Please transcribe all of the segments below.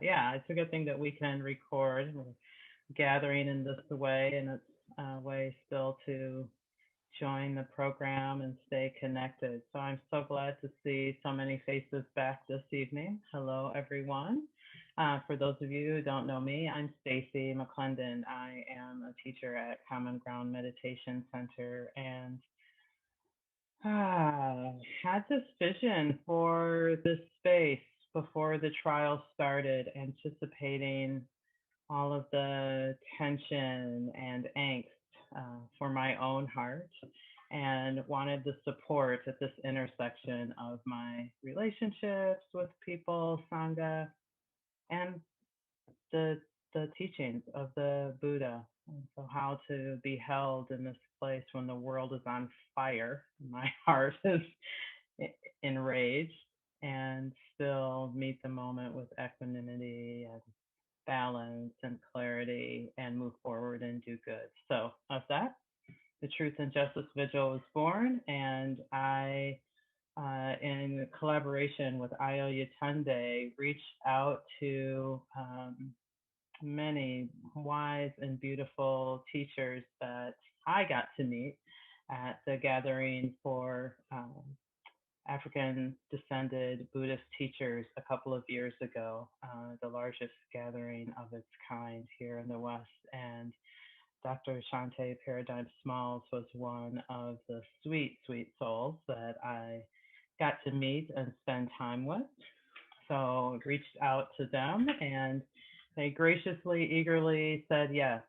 yeah, it's a good thing that we can record. We're gathering in this way, and it's a way still to join the program and stay connected. So I'm so glad to see so many faces back this evening. Hello, everyone. For those of you who don't know me, I'm Stacy McClendon. I am a teacher at Common Ground Meditation Center, and had this vision for this space before the trial started, anticipating all of the tension and angst for my own heart, and wanted the support at this intersection of my relationships with people, Sangha, and the the teachings of the Buddha. And so how to be held in this place when the world is on fire, my heart is enraged, and still meet the moment with equanimity and balance and clarity and move forward and do good. So of that, the Truth and Justice Vigil was born, and I, in collaboration with Ayo Yatunde, reached out to many wise and beautiful teachers that I got to meet at the gathering for African descended Buddhist teachers a couple of years ago, the largest gathering of its kind here in the West. And Dr. Shanté Paradigm Smalls was one of the sweet, sweet souls that I got to meet and spend time with. So reached out to them, and they graciously, eagerly said yes,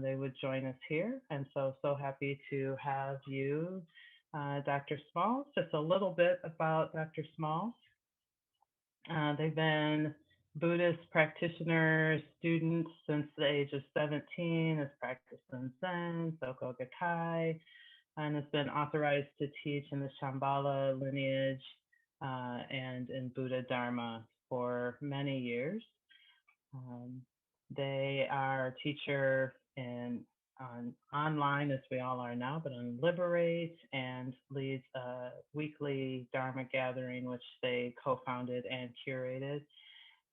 they would join us here. And so, so happy to have you, Dr. Smalls. Just a little bit about Dr. Smalls. They've been Buddhist practitioners, students since the age of 17, has practiced in Zen, Soko Gakkai, and has been authorized to teach in the Shambhala lineage and in Buddha Dharma for many years. Um, they are a teacher on online, as we all are now, but on Liberate, and leads a weekly Dharma gathering, which they co-founded and curated.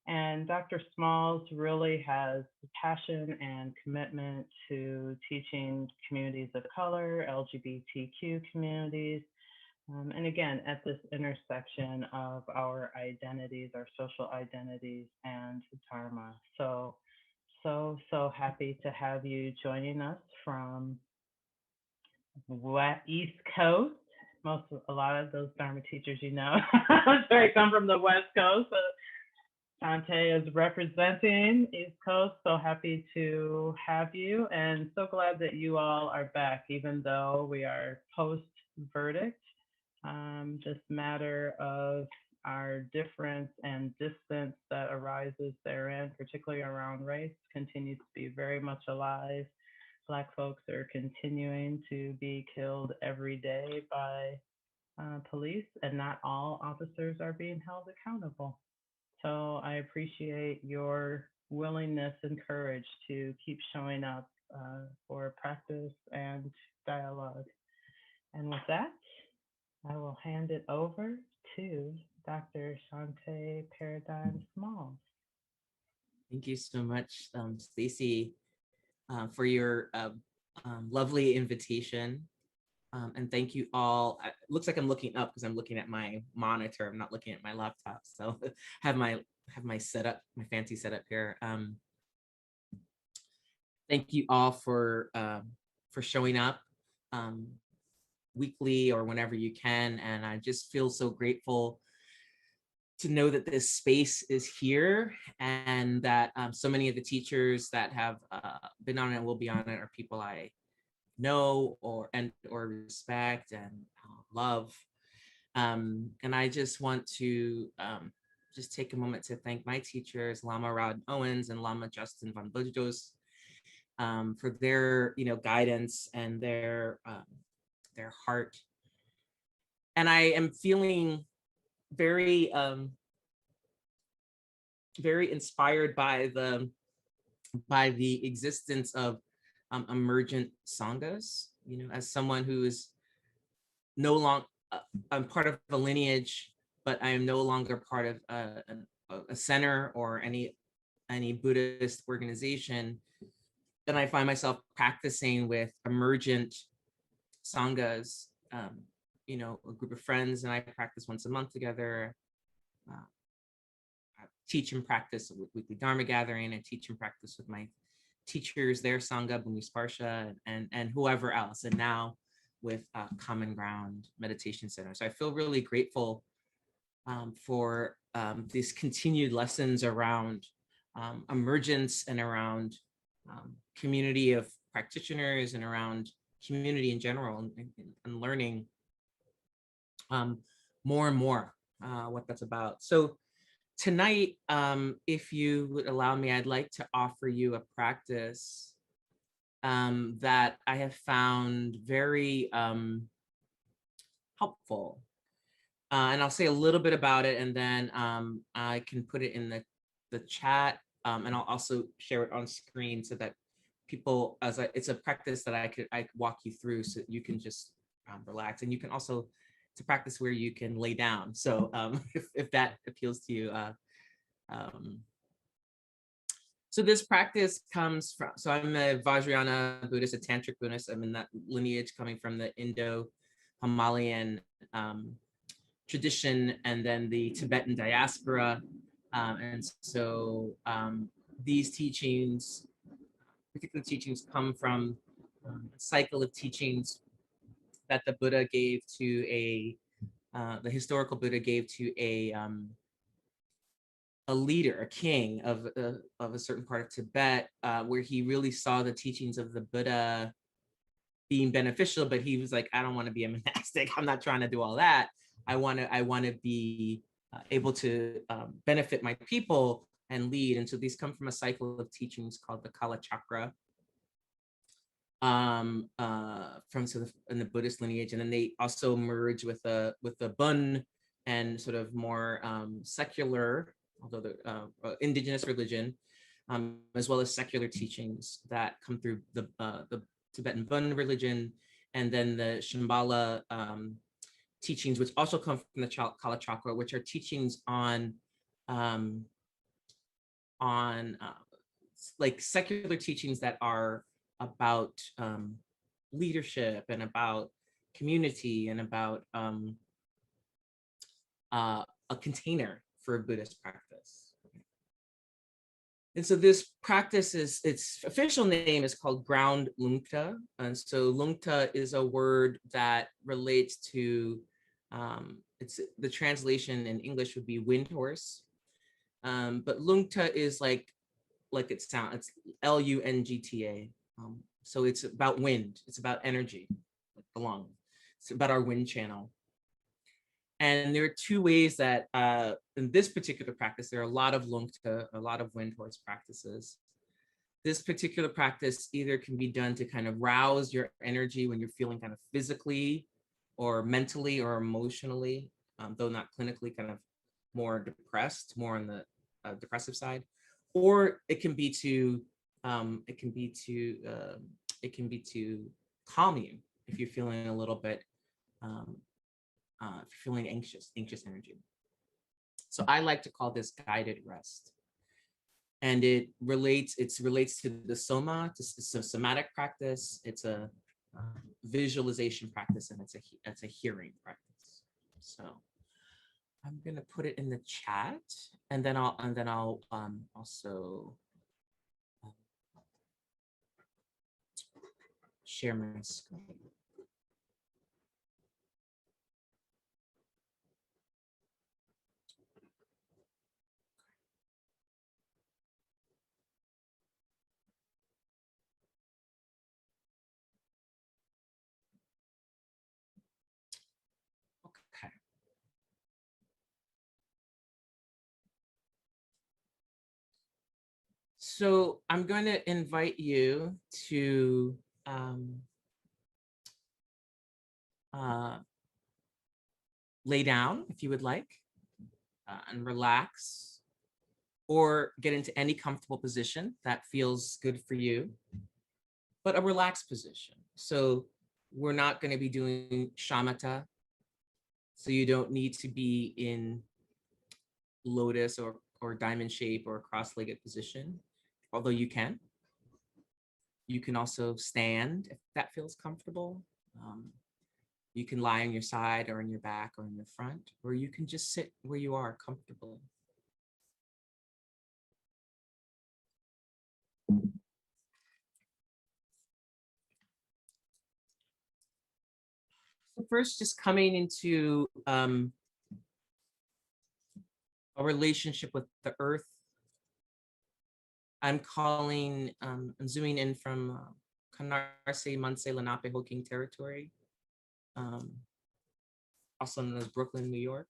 And Dr. Smalls really has passion and commitment to teaching communities of color, LGBTQ communities, and again, at this intersection of our identities, our social identities, and Dharma. So, so, so happy to have you joining us from East Coast. A lot of those Dharma teachers, sorry, come from the West Coast. So Shanté is representing East Coast. So happy to have you, and so glad that you all are back, even though we are post verdict. This matter of our difference and distance that arises therein, particularly around race, continues to be very much alive. Black folks are continuing to be killed every day by police, and not all officers are being held accountable. So I appreciate your willingness and courage to keep showing up for practice and dialogue. And with that, I will hand it over to Dr. Shanté Paradigm Smalls. Thank you so much, Stacy, for your lovely invitation. And thank you all. It looks like I'm looking up because I'm looking at my monitor. I'm not looking at my laptop. So have my setup, my fancy setup here. Thank you all for showing up weekly or whenever you can. And I just feel so grateful to know that this space is here, and that so many of the teachers that have been on it and will be on it are people I know or respect and love. And I just want to just take a moment to thank my teachers, Lama Rod Owens and Lama Justin Van Bujos, for their guidance and their heart. And I am feeling very very inspired by the existence of emergent sanghas. As someone who is no longer I'm part of a lineage, but I am no longer part of a center or any Buddhist organization, then I find myself practicing with emergent sanghas, a group of friends, and I practice once a month together. I teach and practice with weekly Dharma gathering, and teach and practice with my teachers, their sangha, Bhumi Sparsha, and whoever else. And now with Common Ground Meditation Center. So I feel really grateful for these continued lessons around emergence and around community of practitioners and around community in general, and learning more and more what that's about. So tonight, if you would allow me, I'd like to offer you a practice that I have found very helpful. And I'll say a little bit about it, and then I can put it in the chat, and I'll also share it on screen so that people, it's a practice that I could walk you through, so you can just relax, and you can also, it's a practice where you can lay down. So if that appeals to you. So this practice comes from, so I'm a Vajrayana Buddhist, a Tantric Buddhist. I'm in that lineage coming from the Indo-Himalayan tradition, and then the Tibetan diaspora. And so these teachings, particular teachings, come from a cycle of teachings that the Buddha gave to the historical Buddha gave to a leader, a king of a certain part of Tibet, where he really saw the teachings of the Buddha being beneficial, but he was like, I don't want to be a monastic. I'm not trying to do all that. I want to be able to benefit my people and lead. And so these come from a cycle of teachings called the Kala Chakra, from sort of in the Buddhist lineage, and then they also merge with the Bun and sort of more secular, although the indigenous religion, as well as secular teachings that come through the Tibetan Bun religion, and then the Shambhala teachings, which also come from the Kala Chakra, which are teachings on like secular teachings that are about leadership and about community and about a container for a Buddhist practice. And so this practice its official name is called Ground Lungta. And so Lungta is a word that relates to, it's the translation in English would be wind horse. But Lungta is like it sounds, it's Lungta. So it's about wind, it's about energy, like the lung. It's about our wind channel. And there are two ways that in this particular practice, there are a lot of Lungta, a lot of wind horse practices. This particular practice either can be done to kind of rouse your energy when you're feeling kind of physically or mentally or emotionally, though not clinically, kind of more depressed, more on the depressive side, or it can be to calm you if you're feeling a little bit feeling anxious energy. So I like to call this guided rest, and it relates to the soma. It's a somatic practice. It's a visualization practice, and it's a hearing practice. So I'm gonna put it in the chat, and then I'll also share my screen. Okay. So I'm going to invite you to lay down if you would like, and relax, or get into any comfortable position that feels good for you, but a relaxed position. So we're not going to be doing shamatha, so you don't need to be in lotus or or diamond shape or cross-legged position, although you can. You can also stand if that feels comfortable. You can lie on your side or on your back or in your front, or you can just sit where you are comfortably. So first, just coming into a relationship with the earth. I'm zooming in from Canarsie, Manse, Lenape, Hoking territory, also known as Brooklyn, New York.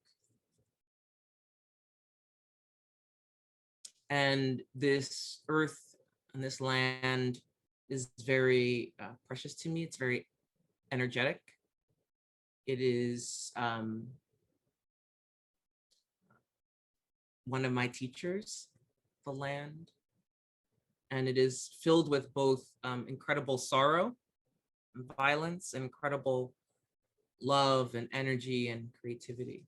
And this earth and this land is very precious to me. It's very energetic. It is one of my teachers, the land. And it is filled with both incredible sorrow, and violence, and incredible love and energy and creativity,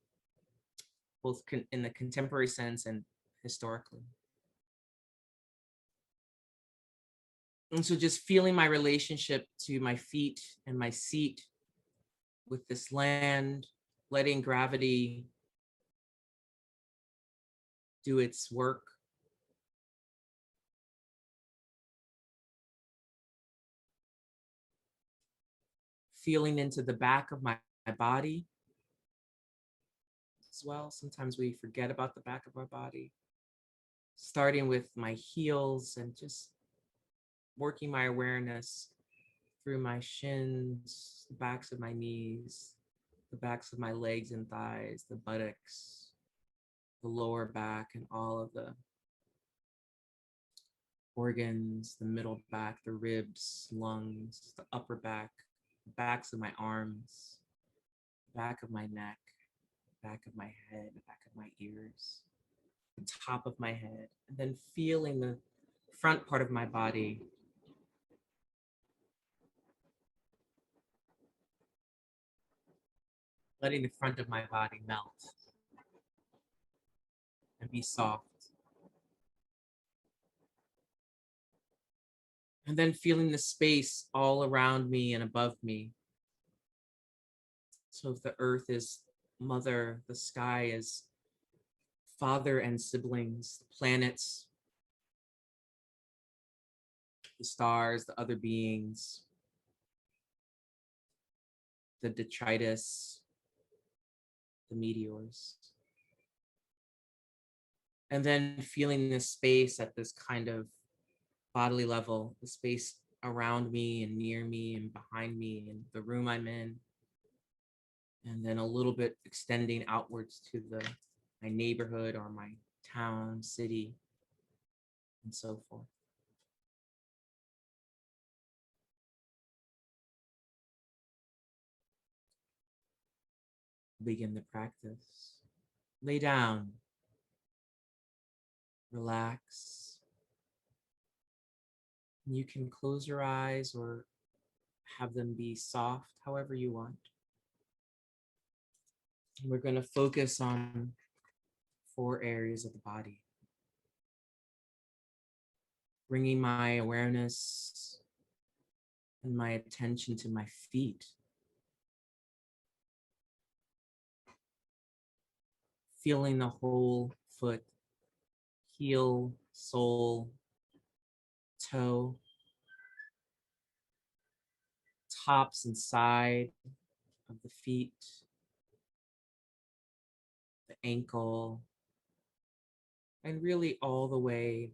both in the contemporary sense and historically. And so just feeling my relationship to my feet and my seat with this land, letting gravity do its work. Feeling into the back of my body as well. Sometimes we forget about the back of our body. Starting with my heels and just working my awareness through my shins, the backs of my knees, the backs of my legs and thighs, the buttocks, the lower back, and all of the organs, the middle back, the ribs, lungs, the upper back, the backs of my arms, back of my neck, back of my head, the back of my ears, the top of my head, and then feeling the front part of my body. Letting the front of my body melt and be soft. And then feeling the space all around me and above me. So if the earth is mother, the sky is father and siblings, the planets, the stars, the other beings, the detritus, the meteors. And then feeling this space at this kind of bodily level, the space around me and near me and behind me and the room I'm in. And then a little bit extending outwards to my neighborhood or my town, city, and so forth. Begin the practice. Lay down, relax. You can close your eyes or have them be soft, however you want. We're going to focus on 4 areas of the body. Bringing my awareness and my attention to my feet. Feeling the whole foot, heel, sole, toe, tops and side of the feet, the ankle, and really all the way,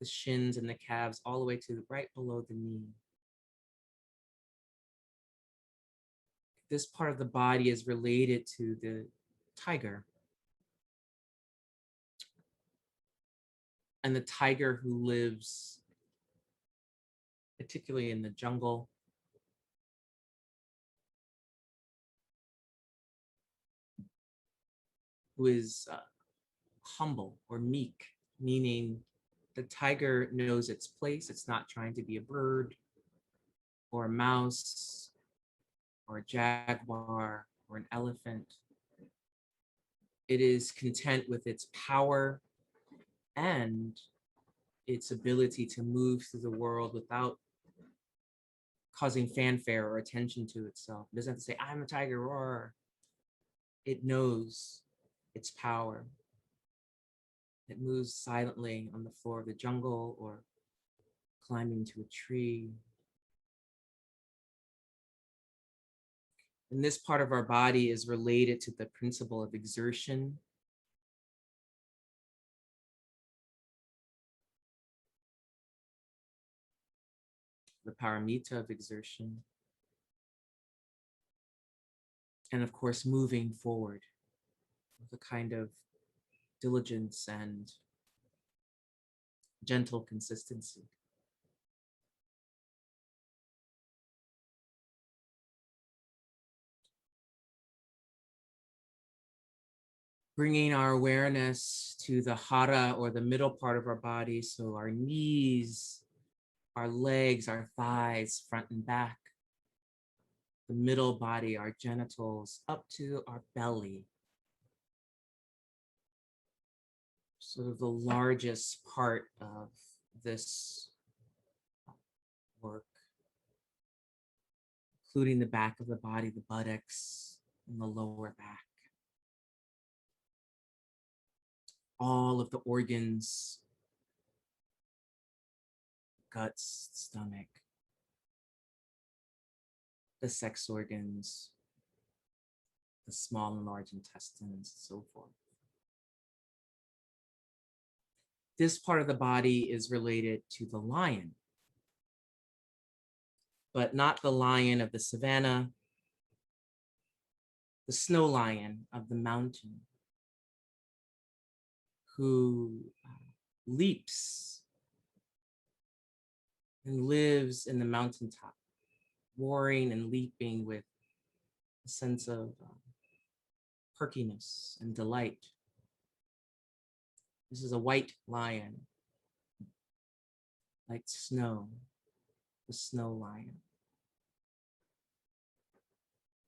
the shins and the calves, all the way to right below the knee. This part of the body is related to the tiger. And the tiger who lives particularly in the jungle, who is humble or meek, meaning the tiger knows its place. It's not trying to be a bird or a mouse or a jaguar or an elephant. It is content with its power and its ability to move through the world without causing fanfare or attention to itself. It doesn't have to say, I'm a tiger, roar. It knows its power. It moves silently on the floor of the jungle or climbing to a tree. And this part of our body is related to the principle of exertion. The paramita of exertion. And of course, moving forward with a kind of diligence and gentle consistency. Bringing our awareness to the hara, or the middle part of our body. So our knees, our legs, our thighs, front and back. The middle body, our genitals, up to our belly. Sort of the largest part of this work, including the back of the body, the buttocks, and the lower back. All of the organs, guts, stomach, the sex organs, the small and large intestines, and so forth. This part of the body is related to the lion, but not the lion of the savannah, the snow lion of the mountain, who leaps and lives in the mountaintop, roaring and leaping with a sense of perkiness and delight. This is a white lion, like snow, the snow lion.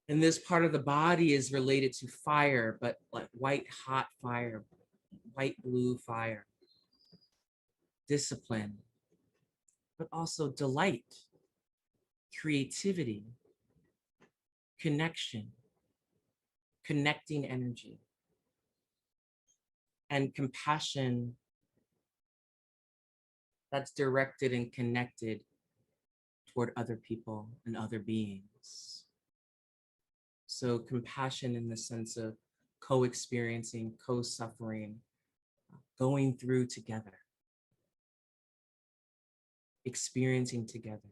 And this part of the body is related to fire, but like white hot fire, white blue fire, discipline, but also delight, creativity, connection, connecting energy, and compassion that's directed and connected toward other people and other beings. So compassion in the sense of co-experiencing, co-suffering, going through together, experiencing together,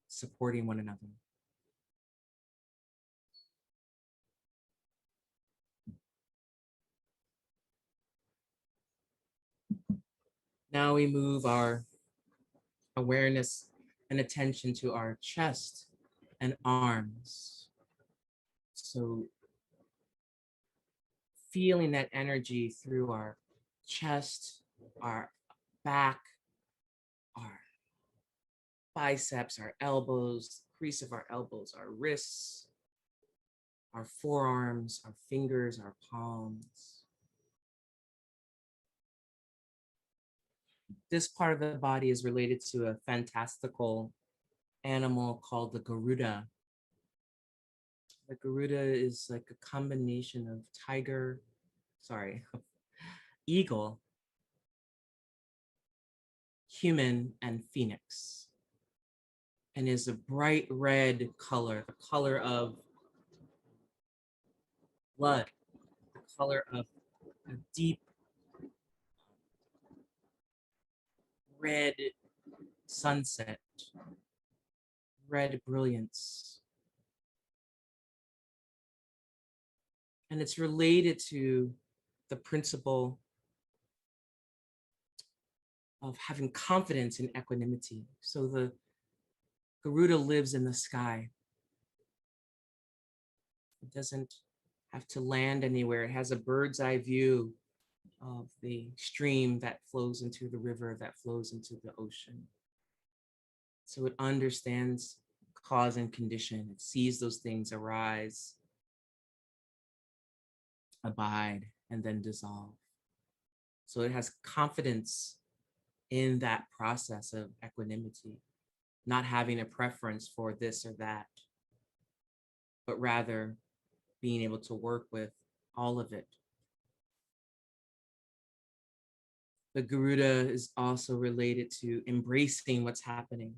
supporting one another. Now we move our awareness and attention to our chest and arms. So feeling that energy through our chest, our back, our biceps, our elbows, crease of our elbows, our wrists, our forearms, our fingers, our palms. This part of the body is related to a fantastical animal called the Garuda. The Garuda is like a combination of eagle, human, and phoenix, and is a bright red color, the color of blood, the color of a deep red sunset, red brilliance. And it's related to the principle of having confidence in equanimity. So the Garuda lives in the sky. It doesn't have to land anywhere. It has a bird's eye view of the stream that flows into the river, that flows into the ocean. So it understands cause and condition. It sees those things arise abide, and then dissolve. So it has confidence in that process of equanimity, not having a preference for this or that, but rather being able to work with all of it. The Garuda is also related to embracing what's happening.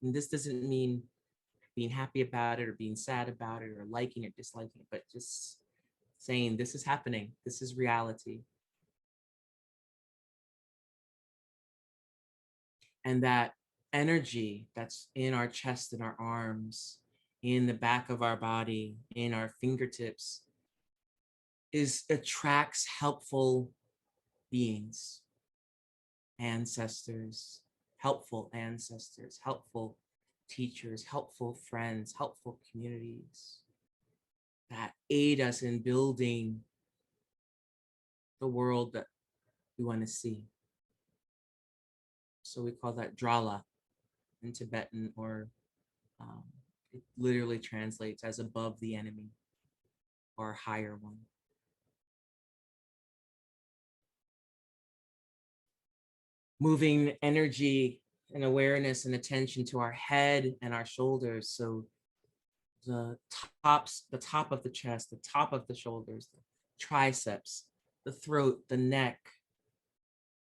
And this doesn't mean being happy about it or being sad about it or liking it, disliking it, but just saying this is happening, this is reality. And that energy that's in our chest and our arms, in the back of our body, in our fingertips, attracts helpful beings, ancestors, helpful teachers, helpful friends, helpful communities that aid us in building the world that we want to see. So we call that Drala in Tibetan, or it literally translates as above the enemy or higher one. Moving energy and awareness and attention to our head and our shoulders. So the top of the chest, the top of the shoulders, the triceps, the throat, the neck,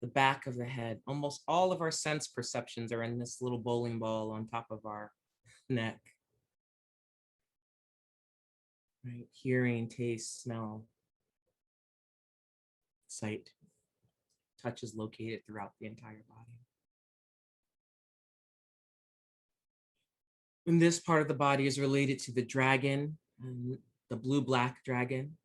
the back of the head. Almost all of our sense perceptions are in this little bowling ball on top of our neck. Right? Hearing, taste, smell, sight. Touch is located throughout the entire body. And this part of the body is related to the dragon, and the blue-black dragon.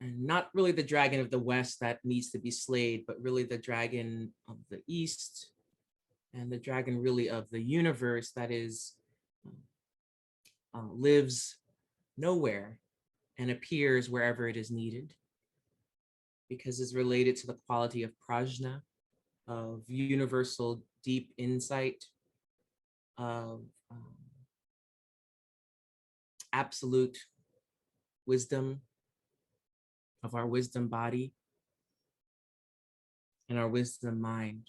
And not really the dragon of the West that needs to be slayed, but really the dragon of the East, and the dragon really of the universe that is lives nowhere and appears wherever it is needed, because it's related to the quality of prajna, of universal deep insight, of absolute wisdom, of our wisdom body and our wisdom mind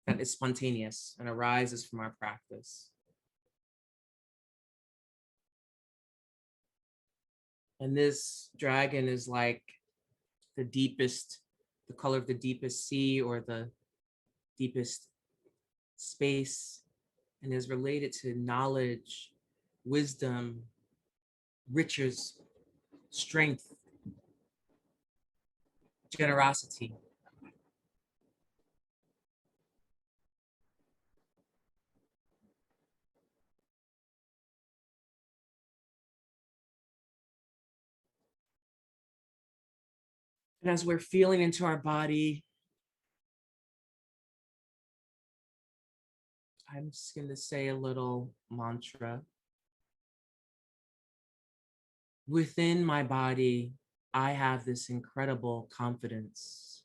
that is spontaneous and arises from our practice. And this dragon is like the color of the deepest sea or the deepest space, and is related to knowledge, wisdom, riches, strength, generosity. And as we're feeling into our body, I'm just going to say a little mantra. Within my body, I have this incredible confidence,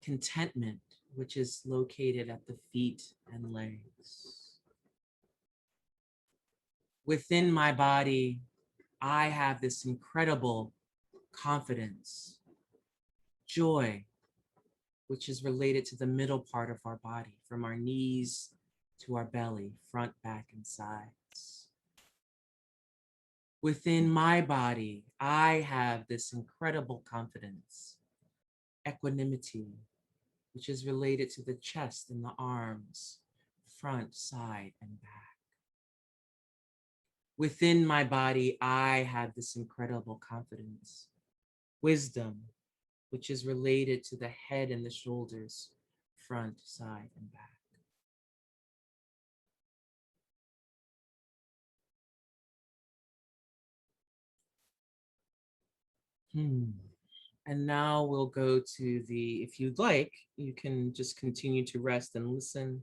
contentment, which is located at the feet and legs. Within my body, I have this incredible confidence, joy, which is related to the middle part of our body, from our knees to our belly, front, back, and sides. Within my body, I have this incredible confidence, equanimity, which is related to the chest and the arms, front, side, and back. Within my body, I have this incredible confidence, wisdom, which is related to the head and the shoulders, front, side, and back. And now we'll go to if you'd like, you can just continue to rest and listen,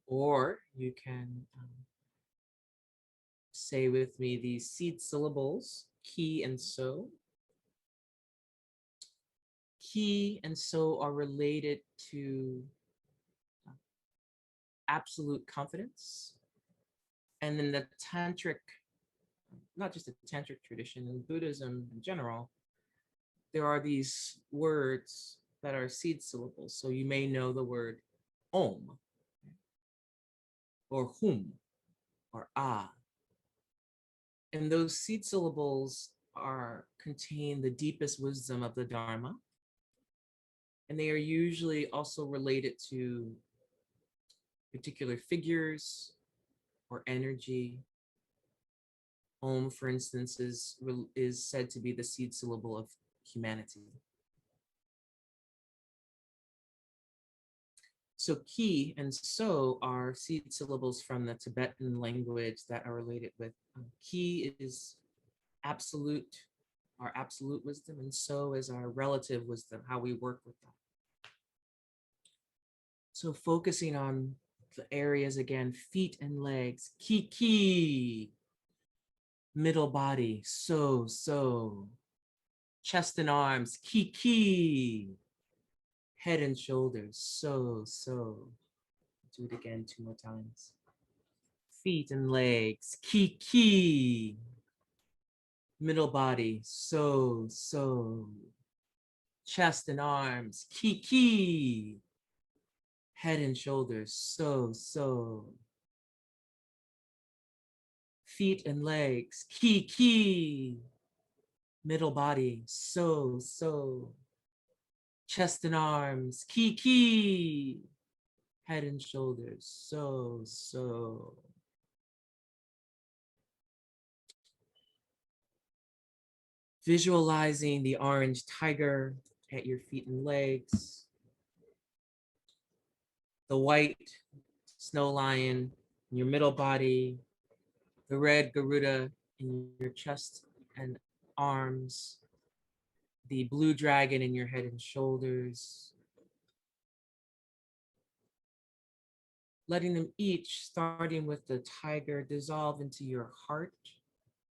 or you can say with me these seed syllables, ki and so. Ki and so are related to absolute confidence. And in the tantric not just the tantric tradition, in Buddhism in general, there are these words that are seed syllables. So you may know the word om or hum or ah. And those seed syllables are contain the deepest wisdom of the Dharma. And they are usually also related to particular figures or energy. Om, for instance, is said to be the seed syllable of humanity. So ki and so are seed syllables from the Tibetan language that are related with ki is absolute, our absolute wisdom, and so is our relative wisdom, how we work with that. So focusing on the areas again, feet and legs, ki, middle body, so, chest and arms, ki, head and shoulders, so. Do it again 2 more times. Feet and legs, ki, middle body, so. Chest and arms, ki, head and shoulders, so. Feet and legs, ki, middle body, so. Chest and arms, ki, head and shoulders, so. Visualizing the orange tiger at your feet and legs, the white snow lion in your middle body, the red Garuda in your chest and arms, the blue dragon in your head and shoulders. Letting them each, starting with the tiger, dissolve into your heart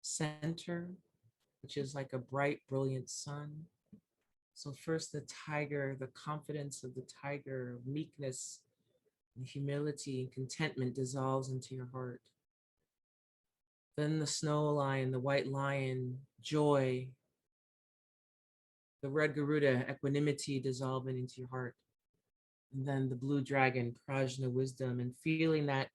center, which is like a bright, brilliant sun. So first the tiger, the confidence of the tiger, meekness, and humility and contentment dissolves into your heart. Then the snow lion, the white lion, joy, the red Garuda, equanimity dissolving into your heart. And then the blue dragon, prajna, wisdom, and feeling that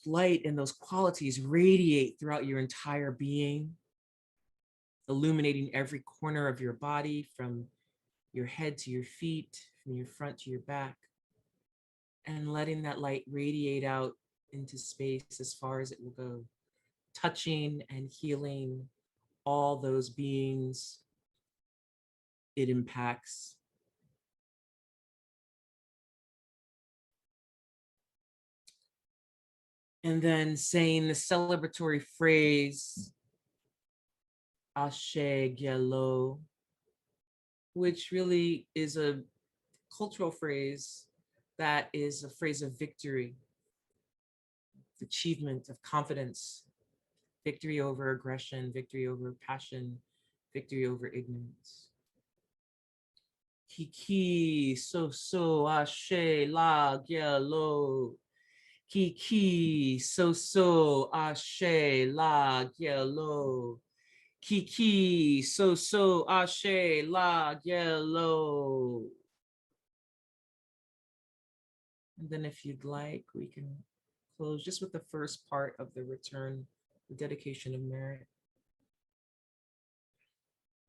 light and those qualities radiate throughout your entire being, illuminating every corner of your body, from your head to your feet, from your front to your back, and letting that light radiate out into space as far as it will go, touching and healing all those beings it impacts. And then saying the celebratory phrase, Ashe Gyalo, which really is a cultural phrase that is a phrase of victory, achievement, of confidence, victory over aggression, victory over passion, victory over ignorance. Kiki, so, ashe, la, gyalo. Kiki, so, ashe, la, gyalo. Kiki, so, ashe, la, gyalo. And then if you'd like, we can close just with the first part of the return, the dedication of merit.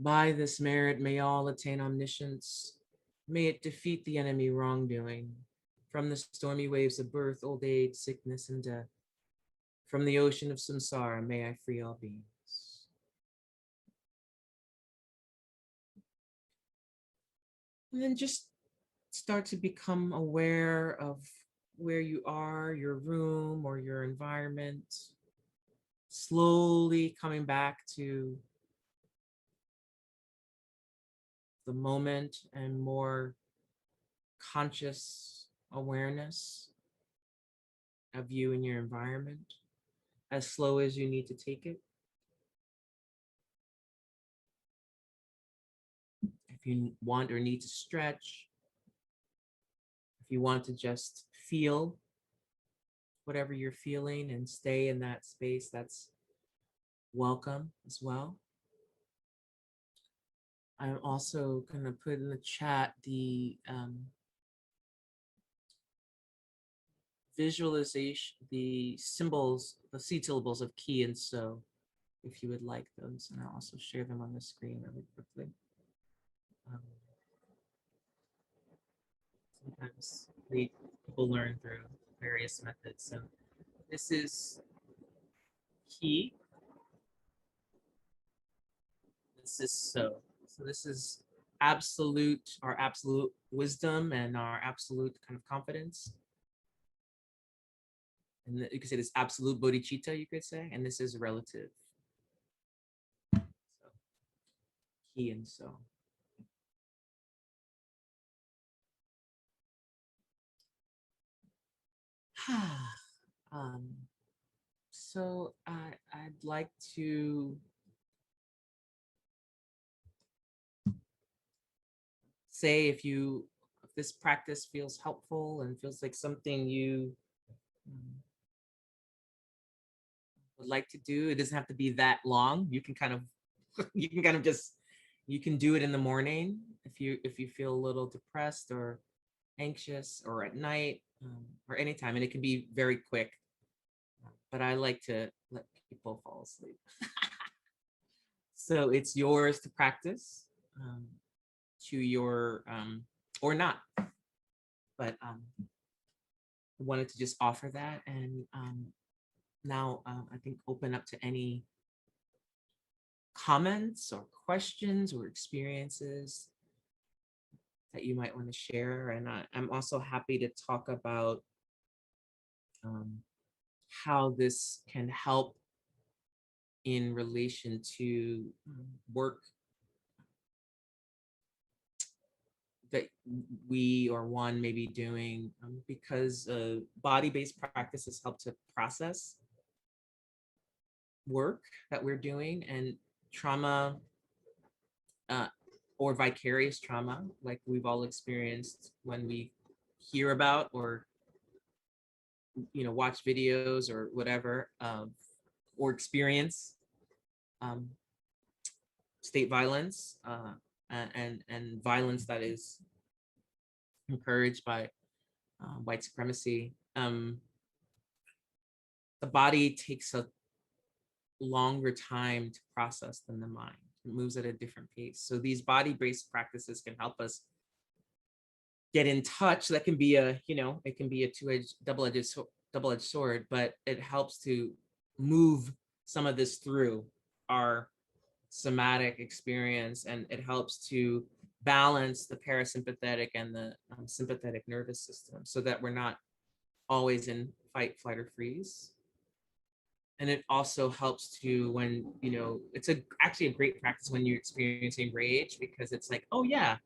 By this merit, may all attain omniscience. May it defeat the enemy wrongdoing. From the stormy waves of birth, old age, sickness, and death. From the ocean of samsara, may I free all beings. And then just start to become aware of where you are, your room or your environment. Slowly coming back to the moment and more conscious awareness of you and your environment, as slow as you need to take it. If you want or need to stretch, if you want to just feel whatever you're feeling and stay in that space, that's welcome as well. I'm also going to put in the chat the visualization, the symbols, the seed syllables of ki and so, if you would like those. And I'll also share them on the screen really quickly. Um, Sometimes people learn through various methods. So this is ki, this is so. So this is absolute, our absolute wisdom and our absolute kind of confidence. And you could say this absolute bodhicitta, you could say, and this is relative. So ki and so. So I'd like to say if this practice feels helpful and feels like something you would like to do, it doesn't have to be that long. You can kind of you can do it in the morning if you feel a little depressed or anxious, or at night, or anytime, and it can be very quick. But I like to let people fall asleep. So it's yours to practice to your or not. But I wanted to just offer that, and now I think open up to any comments or questions or experiences that you might want to share. And I'm also happy to talk about how this can help in relation to work that we or one may be doing, because body-based practices help to process work that we're doing, and trauma or vicarious trauma, like we've all experienced when we hear about or watch videos or whatever, or experience state violence and violence that is encouraged by white supremacy. The body takes a longer time to process than the mind. It moves at a different pace. So these body-based practices can help us get in touch. That can be it can be a double-edged sword, but it helps to move some of this through our somatic experience, and it helps to balance the parasympathetic and the sympathetic nervous system, so that we're not always in fight, flight, or freeze. And it also helps to, when it's actually a great practice when you're experiencing rage, because it's like, oh yeah,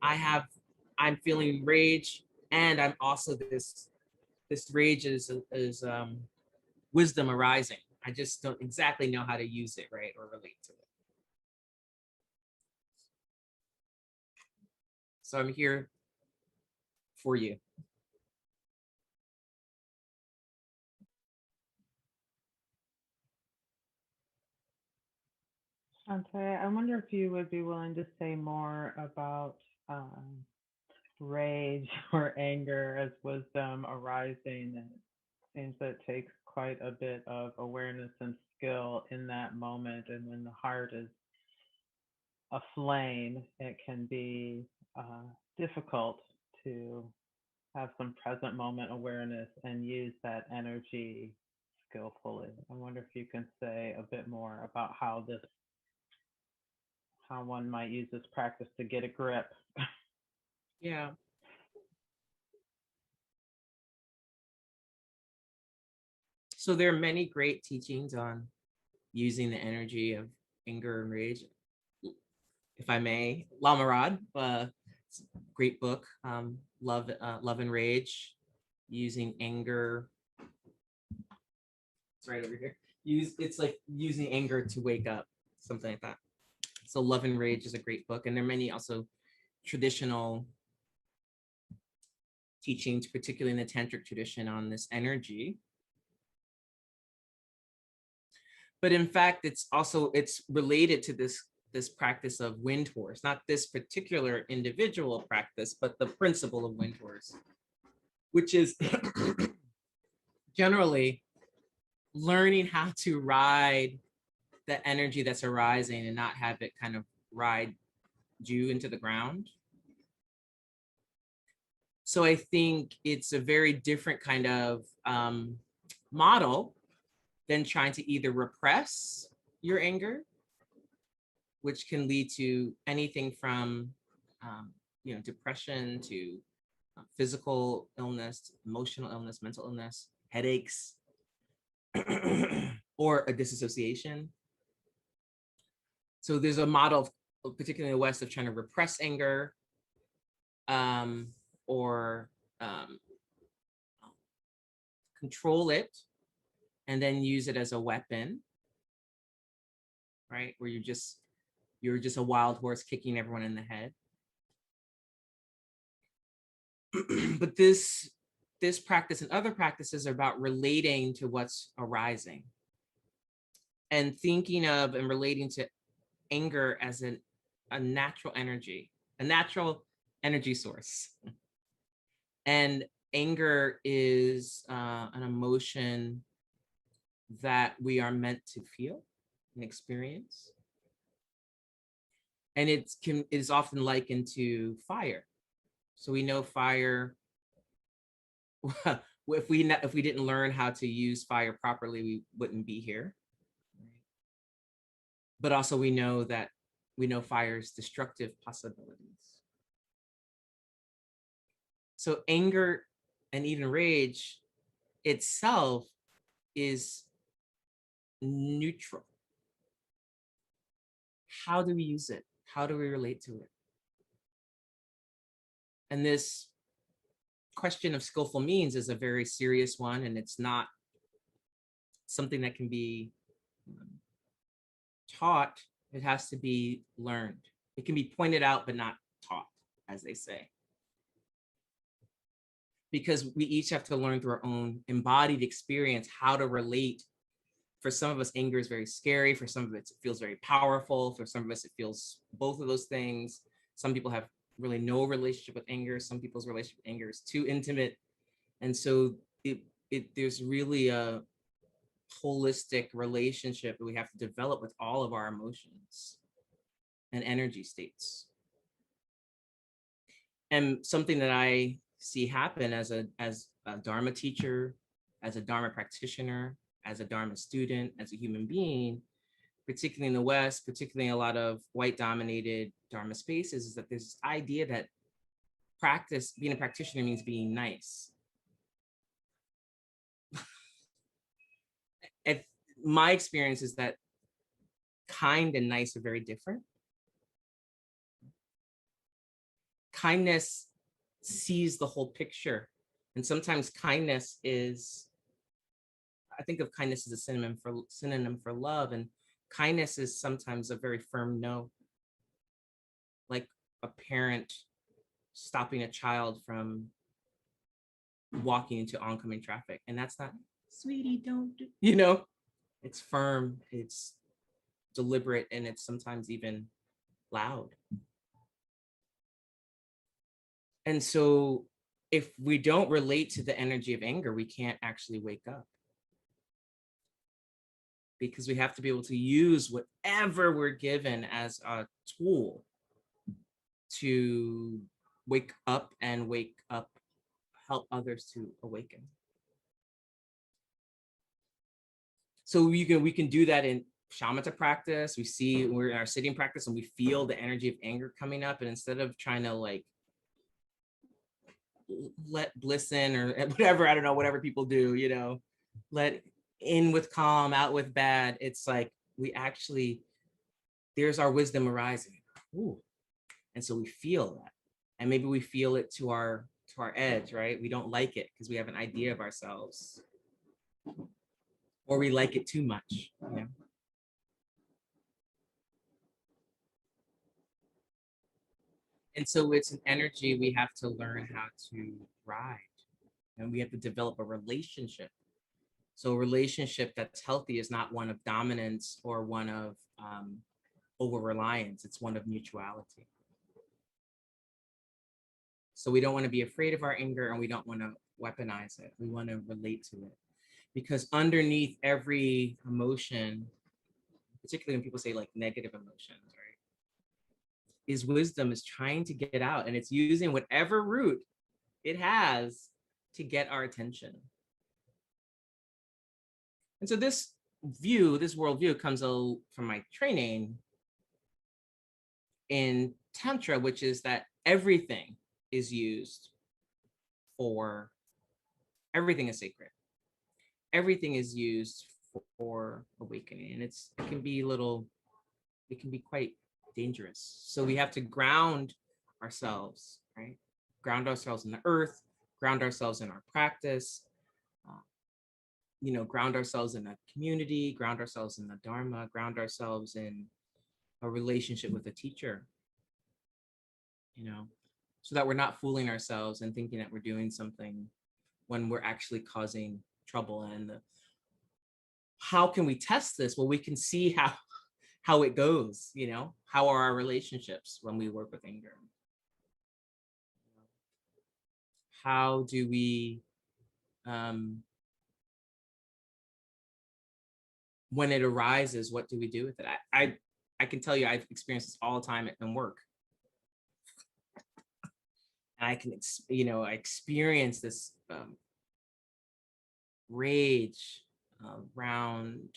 I'm feeling rage, and I'm also this rage is wisdom arising. I just don't exactly know how to use it, right, or relate to it. So I'm here for you. Shanté, I wonder if you would be willing to say more about rage or anger as wisdom arising. And it seems that it takes quite a bit of awareness and skill in that moment. And when the heart is aflame, it can be difficult to have some present moment awareness and use that energy skillfully. I wonder if you can say a bit more about how one might use this practice to get a grip. Yeah. So there are many great teachings on using the energy of anger and rage. If I may, Lamarad, great book, Love and Rage, using anger. It's right over here. It's like using anger to wake up, something like that. So Love and Rage is a great book, and there are many also traditional teachings, particularly in the tantric tradition, on this energy. But in fact, it's related to this practice of wind horse, not this particular individual practice, but the principle of wind horse, which is generally learning how to ride the energy that's arising and not have it kind of ride you into the ground. So I think it's a very different kind of model than trying to either repress your anger, which can lead to anything from depression to physical illness, emotional illness, mental illness, headaches, or a disassociation. So there's a model, particularly in the West, of trying to repress anger or control it and then use it as a weapon, right? Where you're just a wild horse kicking everyone in the head. But this practice and other practices are about relating to what's arising and thinking of and relating to anger as a natural energy source. And anger is an emotion that we are meant to feel and experience. And it is often likened to fire. So we know fire, if we didn't learn how to use fire properly, we wouldn't be here. But also we know fire's destructive possibilities. So anger and even rage itself is neutral. How do we use it? How do we relate to it? And this question of skillful means is a very serious one, and it's not something that can be taught. It has to be learned. It can be pointed out, but not taught, as they say. Because we each have to learn through our own embodied experience how to relate. For some of us, anger is very scary. For some of us, it feels very powerful. For some of us, it feels both of those things. Some people have really no relationship with anger. Some people's relationship with anger is too intimate. And so there's really a holistic relationship that we have to develop with all of our emotions and energy states. And something that I see happen as a Dharma teacher, as a Dharma practitioner, as a Dharma student, as a human being, particularly in the West, particularly in a lot of white-dominated Dharma spaces, is that there's this idea that being a practitioner means being nice. My experience is that kind and nice are very different. Kindness sees the whole picture. And sometimes kindness I think of kindness as a synonym for love. And kindness is sometimes a very firm no. Like a parent stopping a child from walking into oncoming traffic. And that's not, sweetie, don't do, it's firm, it's deliberate, and it's sometimes even loud. And so if we don't relate to the energy of anger, we can't actually wake up. Because we have to be able to use whatever we're given as a tool to wake up and help others to awaken. So we can do that in shamatha practice. We're in our sitting practice and we feel the energy of anger coming up, and instead of trying to like let bliss in or whatever, I don't know, whatever people do, let in with calm, out with bad. It's like there's our wisdom arising. Ooh. And so we feel that, and maybe we feel it to our edge, right? We don't like it because we have an idea of ourselves, or we like it too much. And so it's an energy we have to learn how to ride, and we have to develop a relationship So a relationship that's healthy is not one of dominance or one of over reliance. It's one of mutuality. So we don't want to be afraid of our anger, and we don't want to weaponize it. We want to relate to it, because underneath every emotion, particularly when people say like negative emotions, right, is wisdom, is trying to get out, and it's using whatever root it has to get our attention. And so this worldview comes from my training in Tantra, which is that everything is used for, everything is sacred. Everything is used for awakening. And it can be quite dangerous. So we have to ground ourselves, right? Ground ourselves in the earth, ground ourselves in our practice, ground ourselves in a community, ground ourselves in the Dharma, ground ourselves in a relationship with a teacher, so that we're not fooling ourselves and thinking that we're doing something when we're actually causing trouble. And how can we test this? Well, we can see how it goes, how are our relationships when we work with anger? How do we, when it arises, what do we do with it? I can tell you, I've experienced this all the time in work. And I can, I experience this rage around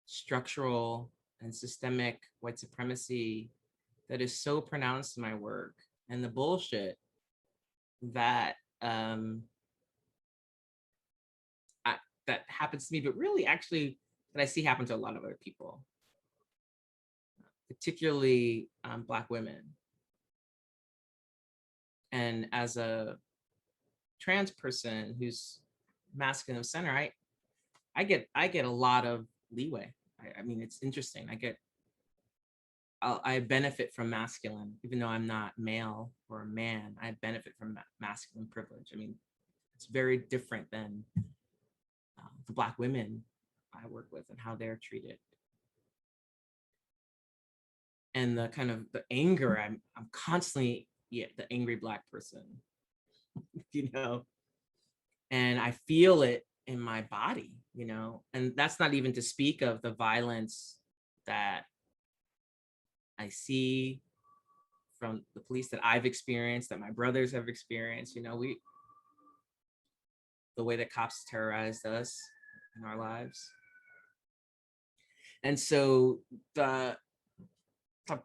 structural and systemic white supremacy that is so pronounced in my work, and the bullshit that that happens to me, but really actually that I see happen to a lot of other people, particularly Black women. And as a trans person who's masculine of center, I get a lot of leeway. I mean, it's interesting. I benefit from masculine, even though I'm not male or a man. I benefit from masculine privilege. I mean, it's very different than the Black women I work with and how they're treated. And the kind of the anger, I'm constantly the angry Black person, and I feel it in my body, and that's not even to speak of the violence that I see from the police, that I've experienced, that my brothers have experienced. The way that cops terrorized us in our lives. And so the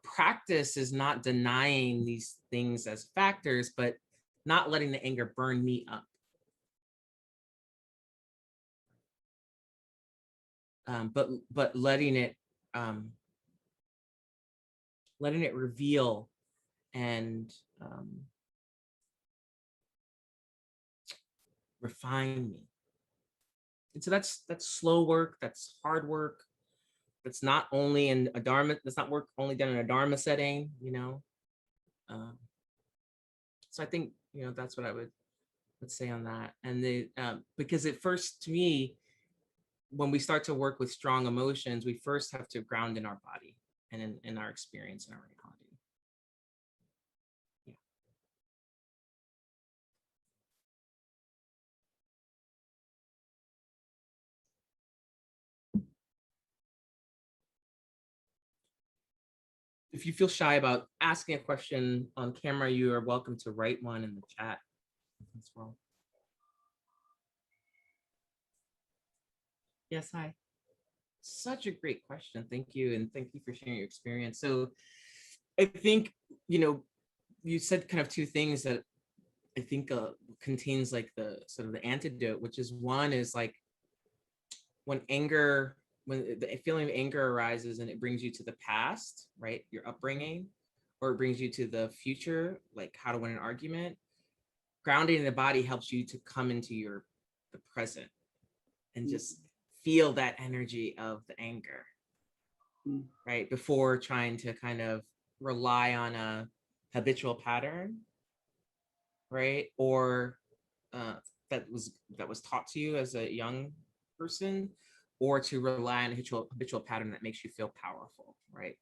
practice is not denying these things as factors, but not letting the anger burn me up. But letting it reveal and refine me. And so that's slow work, that's hard work. That's not only in a Dharma, that's not work only done in a Dharma setting, So I think, that's what I would say on that. And because at first, to me, when we start to work with strong emotions, we first have to ground in our body and in our experience and our reality. Yeah. If you feel shy about asking a question on camera, you are welcome to write one in the chat as well. Yes, hi. Such a great question. Thank you. And thank you for sharing your experience. So I think, you said kind of two things that I think contains like the sort of the antidote, which is one is like when the feeling of anger arises and it brings you to the past, right? Your upbringing, or it brings you to the future, like how to win an argument. Grounding in the body helps you to come into the present and just feel that energy of the anger, right? Before trying to kind of rely on a habitual pattern, right? Or that was taught to you as a young person, or to rely on a habitual pattern that makes you feel powerful, right?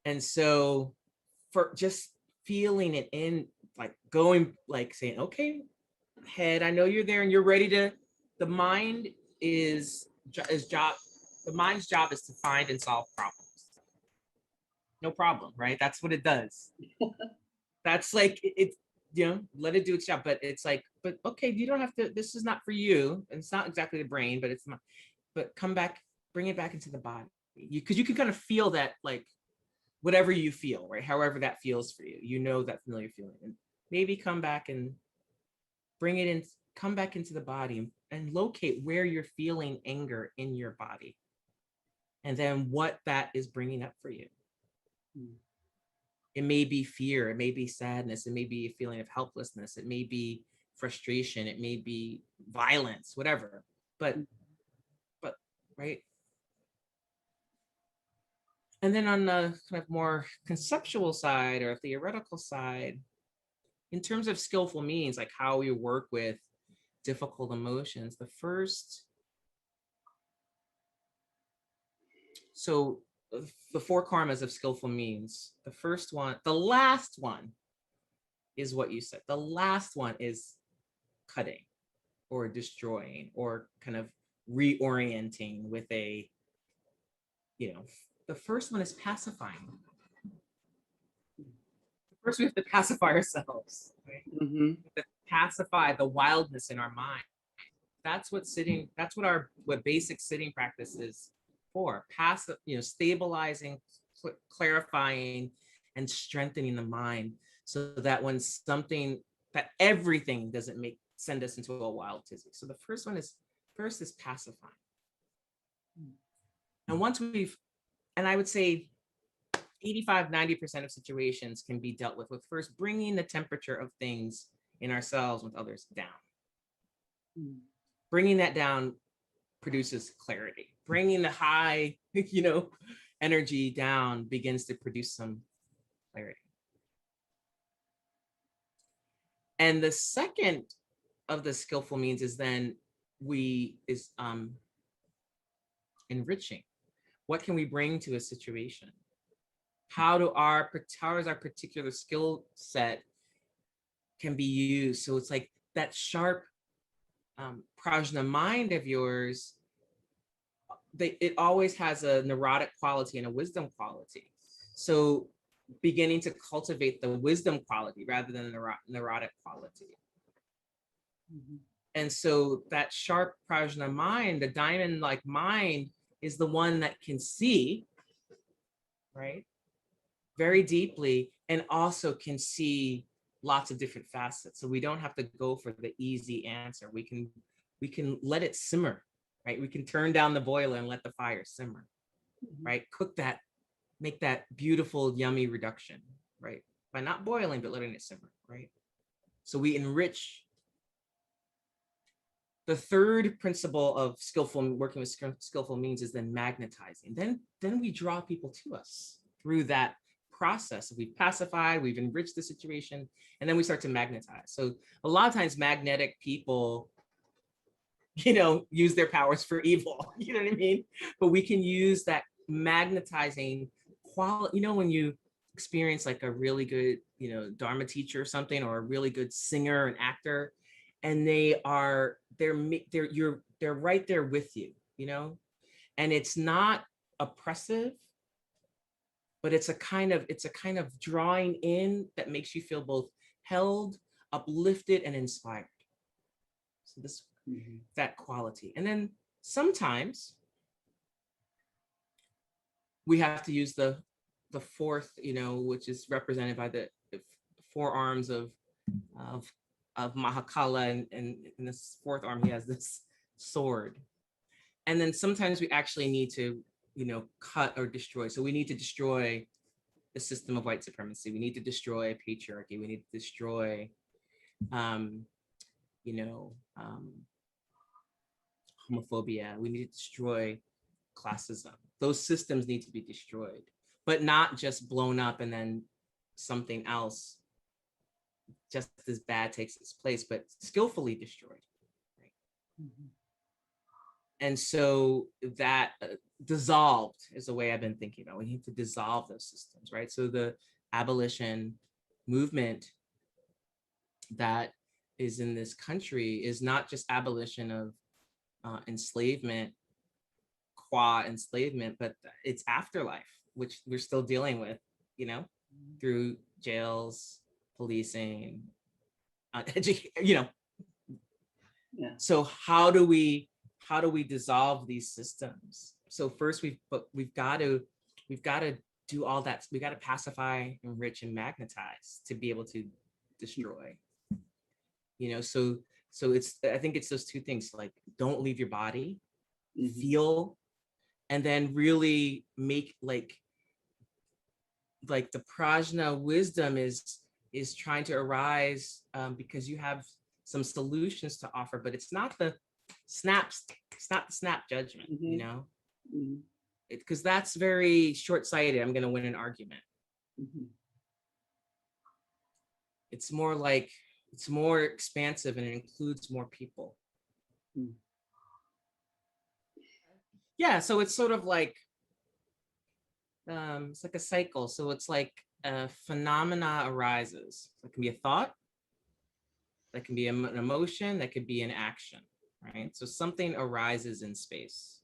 And so for just feeling it in, like going, like saying, okay, head, I know you're there and you're ready to, the mind is job, the mind's job is to find and solve problems. No problem, right? That's what it does. That's like it's, you know, let it do its job. But it's like, but okay, you don't have to, this is not for you. And it's not exactly the brain, but it's not, but come back, bring it back into the body. Because you can kind of feel that, like whatever you feel, right? However that feels for you, you know, that familiar feeling. And maybe come back and bring it in, come back into the body and locate where you're feeling anger in your body. And then what that is bringing up for you. It may be fear, it may be sadness, it may be a feeling of helplessness, it may be frustration, it may be violence, whatever. But right. And then on the kind of more conceptual side or theoretical side, in terms of skillful means, like how we work with difficult emotions, so the four karmas of skillful means, the first one, the last one is what you said. The last one is cutting or destroying or kind of reorienting with a, you know, the first one is pacifying. First, we have to pacify ourselves, right? To pacify the wildness in our mind. That's what sitting, that's what basic sitting practice is for. Passive, you know, stabilizing, clarifying, and strengthening the mind so that when something, that everything doesn't send us into a wild tizzy. So the first is pacifying. And once and I would say 85-90% of situations can be dealt with first bringing the temperature of things in ourselves with others down. Bringing that down produces clarity. Bringing the high, you know, energy down begins to produce some clarity. And the second of the skillful means is then enriching. What can we bring to a situation? How is our particular skill set can be used? So it's like that sharp prajna mind of yours, it always has a neurotic quality and a wisdom quality. So beginning to cultivate the wisdom quality rather than the neurotic quality. And so that sharp prajna mind, the diamond-like mind, is the one that can see, right, very deeply, and also can see lots of different facets. So we don't have to go for the easy answer. We can let it simmer, right? We can turn down the boiler and let the fire simmer, right? Cook that, make that beautiful, yummy reduction, right? By not boiling, but letting it simmer, right? So we enrich. The third principle of working with skillful means is then magnetizing. Then we draw people to us through that process. We've pacified, we've enriched the situation, and then we start to magnetize. So a lot of times magnetic people, you know, use their powers for evil, you know what I mean? But we can use that magnetizing quality, you know, when you experience like a really good, you know, Dharma teacher or something, or a really good singer and actor, and they're right there with you, you know, and it's not oppressive, but it's a kind of drawing in that makes you feel both held, uplifted, and inspired. So this, that quality. And then sometimes we have to use the fourth, you know, which is represented by the four arms of Mahakala, and in this fourth arm he has this sword. And then sometimes we actually need to, you know, cut or destroy. So we need to destroy the system of white supremacy. We need to destroy patriarchy. We need to destroy, homophobia. We need to destroy classism. Those systems need to be destroyed, but not just blown up and then something else just as bad takes its place, but skillfully destroyed. Right? Mhm. And so that dissolved is the way I've been thinking about. We need to dissolve those systems, right? So the abolition movement that is in this country is not just abolition of enslavement, qua enslavement, but it's afterlife, which we're still dealing with, you know, through jails, policing, you know. Yeah. So how do we dissolve these systems? So first we've got to do all that. We got to pacify, enrich, and magnetize to be able to destroy. You know, so it's, I think it's those two things, like don't leave your body, feel, and then really make like the prajna wisdom is trying to arise, because you have some solutions to offer, but it's not the snap judgment, you know, because that's very short-sighted. I'm going to win an argument. It's more like, it's more expansive and it includes more people. Yeah, so it's sort of like, it's like a cycle. So it's like a phenomena arises. It can be a thought, that can be an emotion, that could be an action, right? So something arises in space.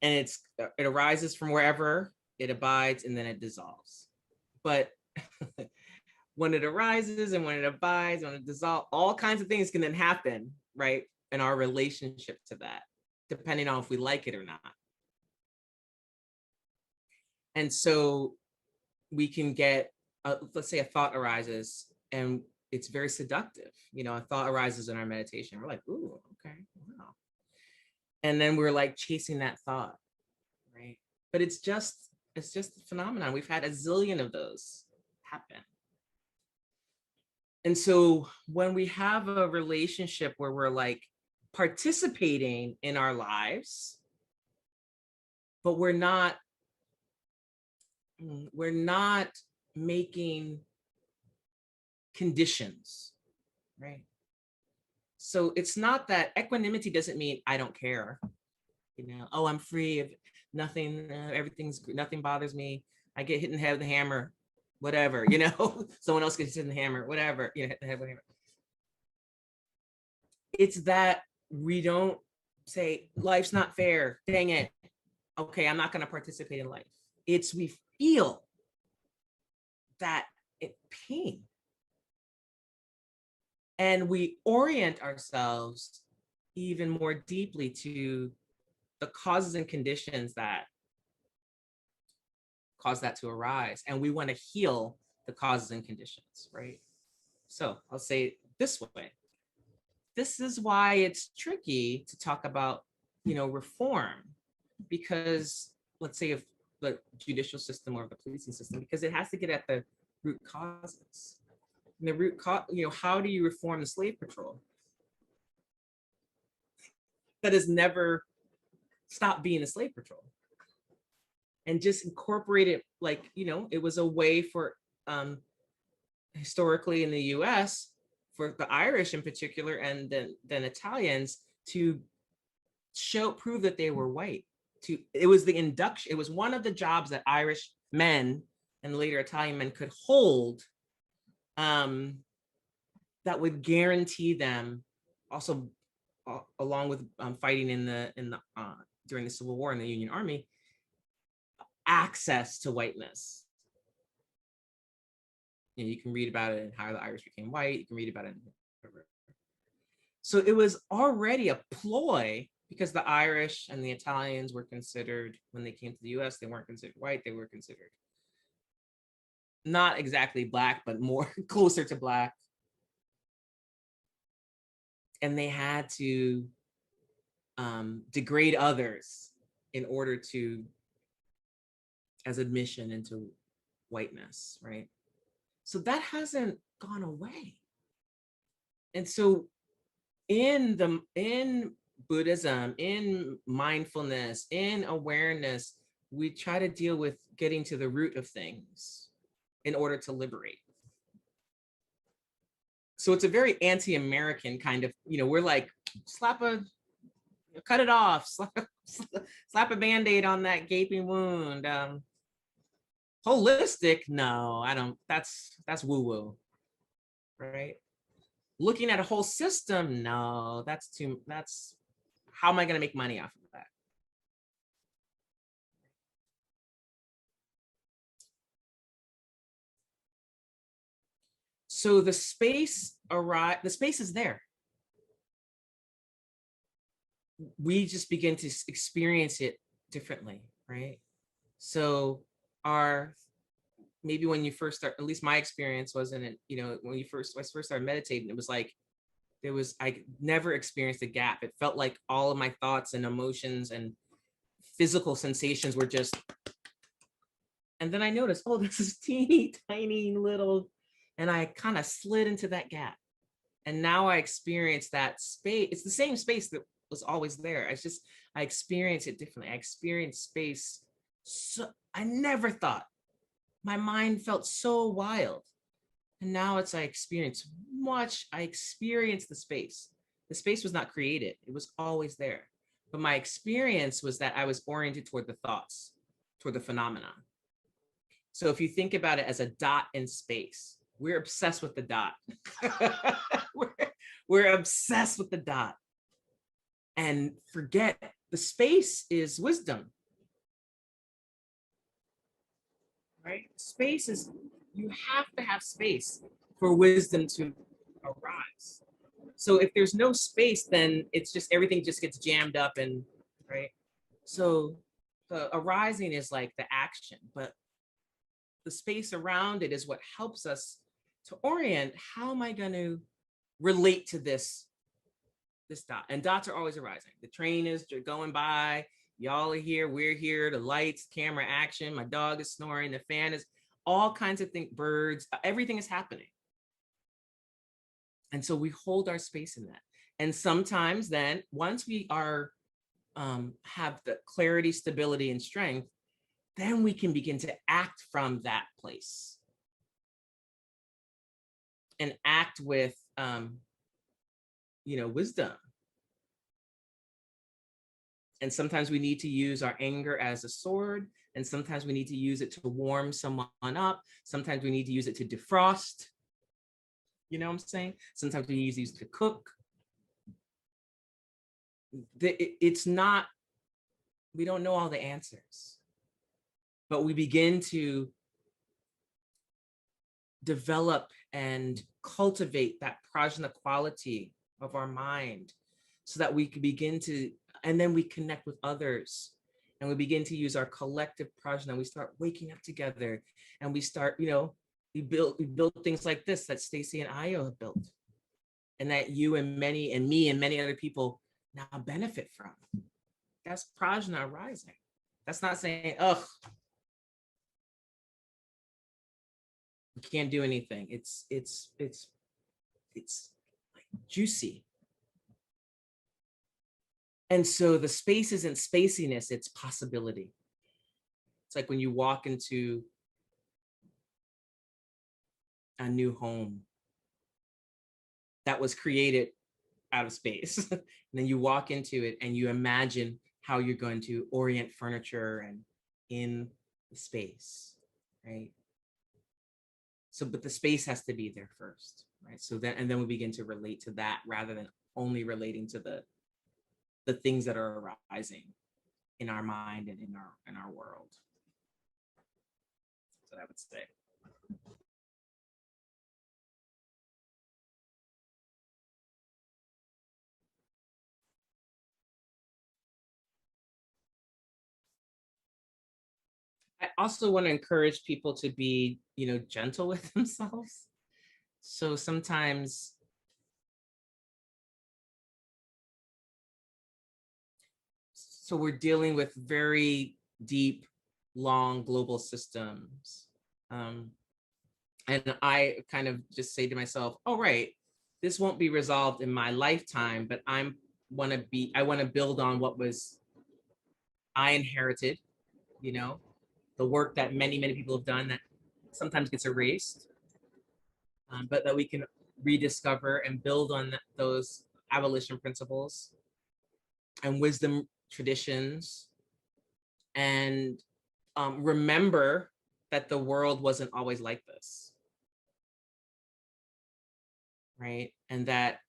And it arises from wherever, it abides, and then it dissolves. But when it arises and when it abides, when it dissolves, all kinds of things can then happen, right? In our relationship to that, depending on if we like it or not. And so we can get, let's say a thought arises and it's very seductive. You know, a thought arises in our meditation. We're like, ooh, okay, wow. And then we're like chasing that thought, right? But it's just a phenomenon. We've had a zillion of those happen. And so when we have a relationship where we're like participating in our lives, but we're not making conditions, right? So it's not that equanimity doesn't mean I don't care, you know, oh, I'm free of nothing, nothing bothers me. I get hit in the head with a hammer, whatever, you know, someone else gets hit in the hammer, whatever, you know, hit the head with a hammer. It's that we don't say life's not fair, dang it, okay, I'm not going to participate in life. It's we feel that pain. And we orient ourselves even more deeply to the causes and conditions that cause that to arise. And we want to heal the causes and conditions, right? So I'll say it this way. This is why it's tricky to talk about, you know, reform, because let's say if the judicial system or the policing system, because it has to get at the root causes. And the root cause, you know, how do you reform the slave patrol that has never stopped being a slave patrol, and just incorporate it, like, you know, it was a way for historically in the US for the Irish in particular, and then Italians, to prove that they were white. It was the induction, it was one of the jobs that Irish men and later Italian men could hold, that would guarantee them also, along with fighting in the during the Civil War in the Union Army, access to whiteness. You know, you can read about it and how the Irish became white. You can read about it. So it was already a ploy, because the Irish and the Italians were considered, when they came to the US, they weren't considered white. They were considered not exactly Black, but more closer to Black. And they had to degrade others in order to, as admission into whiteness, right? So that hasn't gone away. And so in Buddhism, in mindfulness, in awareness, we try to deal with getting to the root of things in order to liberate. So it's a very anti-American kind of, we're like, cut it off, slap a Band-Aid on that gaping wound. Holistic, no, I don't, that's woo-woo, right? Looking at a whole system, no, that's, how am I gonna make money off of that? So the space is there. We just begin to experience it differently, right? So maybe when you first start, at least my experience wasn't it, when I first started meditating, it was like, I never experienced a gap. It felt like all of my thoughts and emotions and physical sensations were just, and then I noticed, oh, this is teeny tiny little, and I kind of slid into that gap. And now I experience that space. It's the same space that was always there. I experience it differently. I experience space. So I never thought, my mind felt so wild. And now I experience the space. The space was not created. It was always there. But my experience was that I was oriented toward the thoughts, toward the phenomenon. So if you think about it as a dot in space, we're obsessed with the dot. we're obsessed with the dot. And forget the space is wisdom. Right? Space is, you have to have space for wisdom to arise. So if there's no space, then it's just, everything just gets jammed up and, right? So the arising is like the action, but the space around it is what helps us to orient, how am I going to relate to this dot? And dots are always arising. The train is going by, y'all are here, we're here, the lights, camera, action, my dog is snoring, the fan is, all kinds of things, birds, everything is happening. And so we hold our space in that. And sometimes then, once we are, have the clarity, stability, and strength, then we can begin to act from that place. And act with, wisdom. And sometimes we need to use our anger as a sword. And sometimes we need to use it to warm someone up. Sometimes we need to use it to defrost. You know what I'm saying? Sometimes we use these to cook. It's not, we don't know all the answers, but we begin to develop and cultivate that prajna quality of our mind so that we can begin to, and then we connect with others and we begin to use our collective prajna. We start waking up together and we start, we build things like this that Stacy and Ayo have built, and that you and me and many other people now benefit from. That's prajna arising. That's not saying, ugh, we can't do anything. It's like juicy. And so the space isn't spaciness, it's possibility. It's like when you walk into a new home that was created out of space. And then you walk into it and you imagine how you're going to orient furniture and in the space, right? So, but the space has to be there first, right? So then, and then we begin to relate to that rather than only relating to the things that are arising in our mind and in our world. That's what I would say. I also want to encourage people to be, gentle with themselves. So sometimes we're dealing with very deep, long global systems. And I kind of just say to myself, oh, right, this won't be resolved in my lifetime, but I want to build on what I inherited, the work that many, many people have done that sometimes gets erased, but that we can rediscover and build on those abolition principles and wisdom traditions, and remember that the world wasn't always like this, right? And that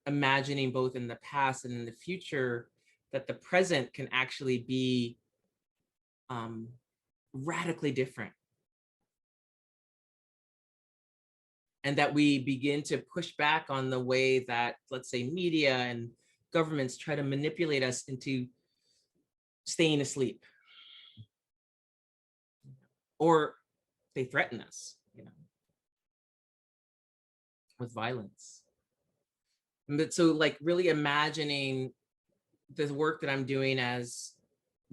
imagining both in the past and in the future, that the present can actually be radically different. And that we begin to push back on the way that, let's say, media and governments try to manipulate us into staying asleep, or they threaten us, with violence. But so, like, really imagining the work that I'm doing as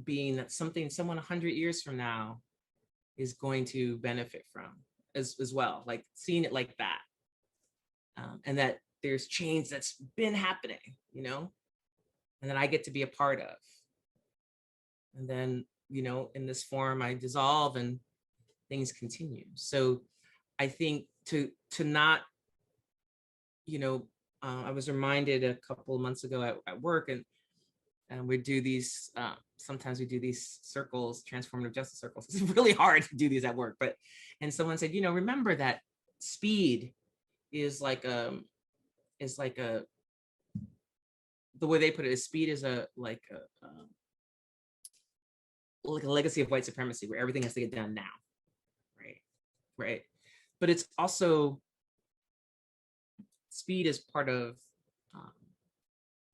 being that something someone 100 years from now is going to benefit from as well, like seeing it like that. And that there's change that's been happening, and that I get to be a part of. And then, in this form, I dissolve and things continue. So I think to not, I was reminded a couple of months ago at work, and we do these, sometimes we do these circles, transformative justice circles. It's really hard to do these at work, and someone said, remember that speed is like the way they put it is speed is like a legacy of white supremacy, where everything has to get done now, right? But it's also, speed is part of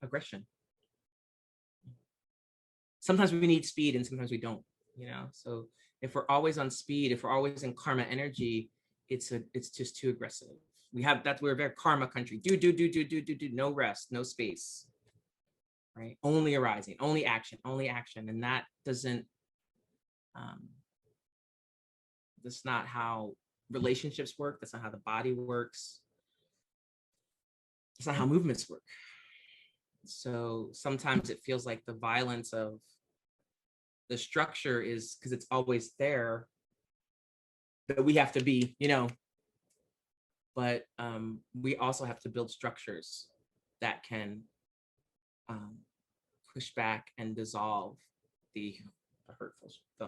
aggression. Sometimes we need speed and sometimes we don't, so if we're always on speed, if we're always in karma energy, it's just too aggressive. We're a very karma country. Do, no rest, no space, right? Only arising, only action. And that doesn't, that's not how relationships work. That's not how the body works. It's not how movements work. So sometimes it feels like the violence of the structure is because it's always there, that we have to be, but we also have to build structures that can push back and dissolve the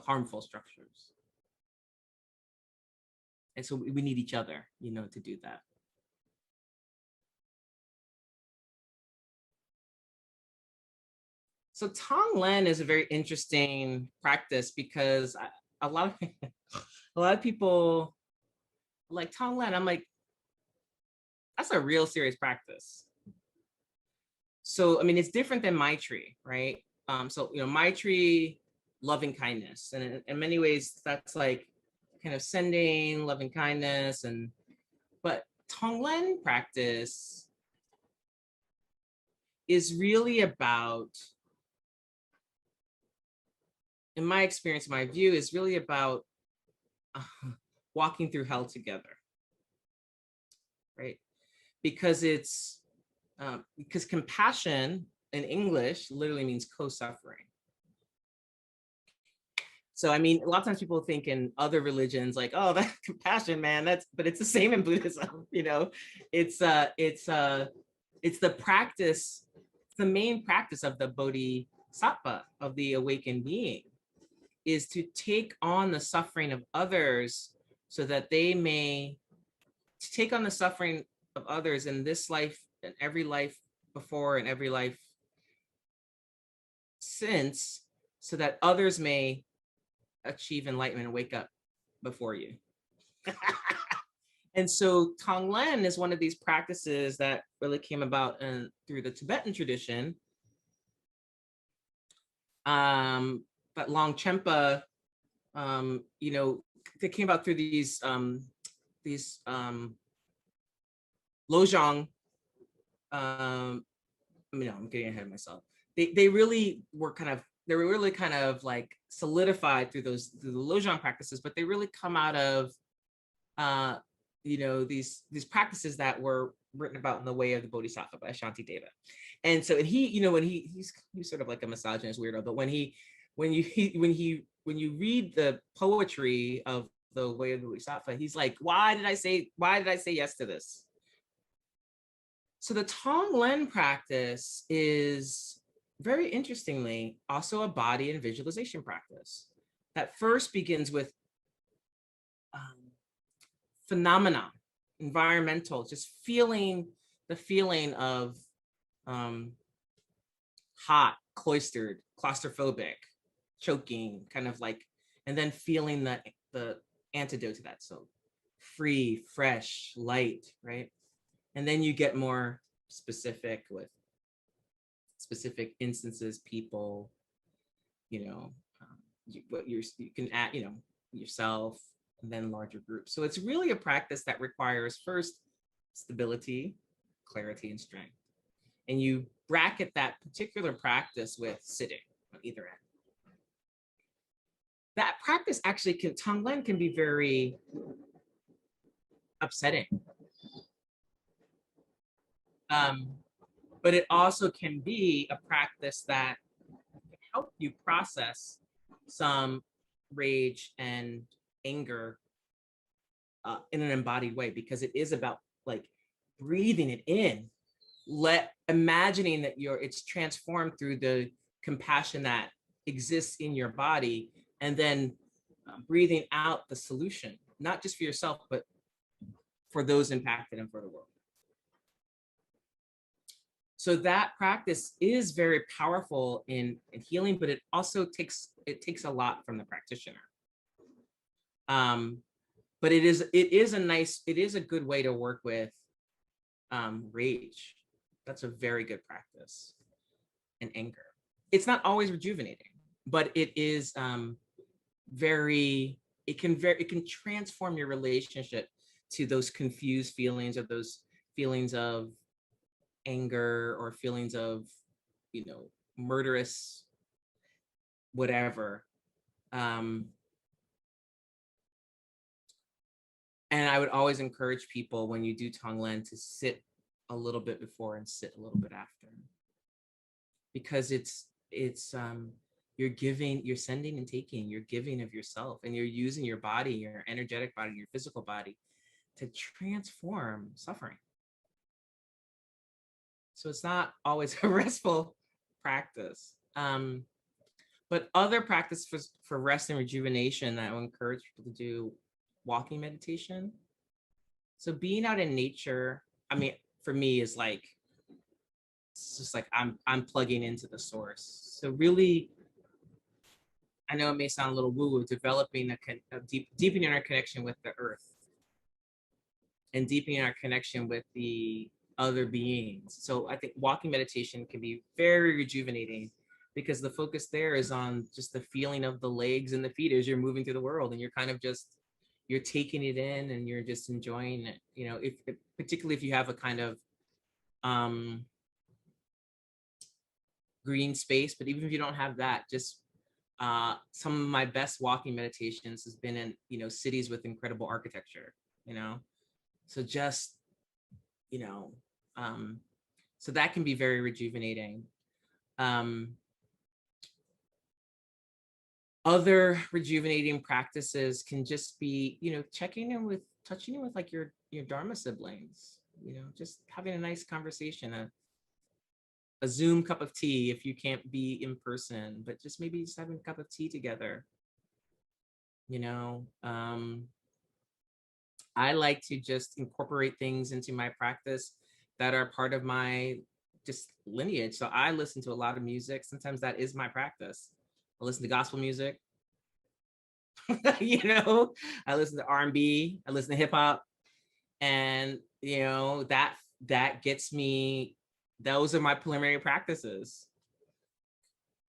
harmful structures. And so we need each other, to do that. So Tonglen is a very interesting practice because a lot of people like Tonglen. I'm like, that's a real serious practice. So, I mean, it's different than Maitri, right? So, Maitri, loving kindness. And in many ways, that's like kind of sending loving kindness. But Tonglen practice is really about, in my experience, my view, is really about walking through hell together, right? Because because compassion in English literally means co-suffering. So, I mean, a lot of times people think in other religions, like, oh, that compassion, man, but it's the same in Buddhism, it's the practice, the main practice of the bodhisattva, of the awakened being, is to take on the suffering of others so that they may take on the suffering of others in this life and every life before and every life since, so that others may achieve enlightenment and wake up before you. And so Tonglen is one of these practices that really came about through the Tibetan tradition. But Longchenpa, they came about through these Lojong. I'm getting ahead of myself. They really were kind of like solidified through the Lojong practices, but they really come out of these practices that were written about in the way of the Bodhisattva by Shanté. And so, and he, when he's sort of like a misogynist weirdo, but when you read the poetry of the way of the Bodhisattva. He's like, why did I say yes to this? So the Tonglen practice is, very interestingly, also a body and visualization practice that first begins with phenomena, environmental, just feeling the feeling of hot, cloistered, claustrophobic, choking, kind of like, and then feeling the antidote to that. So free, fresh, light, right? And then you get more specific with specific instances, people, you can add, yourself, and then larger groups. So it's really a practice that requires first stability, clarity, and strength. And you bracket that particular practice with sitting on either end. That practice actually Tonglen can be very upsetting. But it also can be a practice that can help you process some rage and anger in an embodied way, because it is about like breathing it in, imagining that it's transformed through the compassion that exists in your body, and then breathing out the solution, not just for yourself, but for those impacted and for the world. So that practice is very powerful in healing, but it also takes a lot from the practitioner. But it is a good way to work with rage. That's a very good practice. And anger. It's not always rejuvenating, but it is it can transform your relationship to those confused feelings, or those feelings of anger, or feelings of, murderous, whatever. And I would always encourage people, when you do Tonglen, to sit a little bit before and sit a little bit after, because it's you're sending and taking, you're giving of yourself, and you're using your body, your energetic body, your physical body, to transform suffering. So it's not always a restful practice. But other practices for rest and rejuvenation that I would encourage people to do: walking meditation. So being out in nature, for me, is like, it's just like I'm plugging into the source. So really, I know it may sound a little woo-woo, developing deepening our connection with the earth, and deepening our connection with the other beings. So I think walking meditation can be very rejuvenating, because the focus there is on just the feeling of the legs and the feet as you're moving through the world, and you're kind of you're taking it in, and you're just enjoying it. Particularly if you have a kind of green space, but even if you don't have that, just some of my best walking meditations has been in cities with incredible architecture. So just so that can be very rejuvenating. Other rejuvenating practices can just be, touching in with like your Dharma siblings, just having a nice conversation, a Zoom cup of tea if you can't be in person, but just maybe just having a cup of tea together. I like to just incorporate things into my practice that are part of my just lineage. So I listen to a lot of music. Sometimes that is my practice. I listen to gospel music. I listen to R&B, I listen to hip hop, and that gets me, those are my preliminary practices.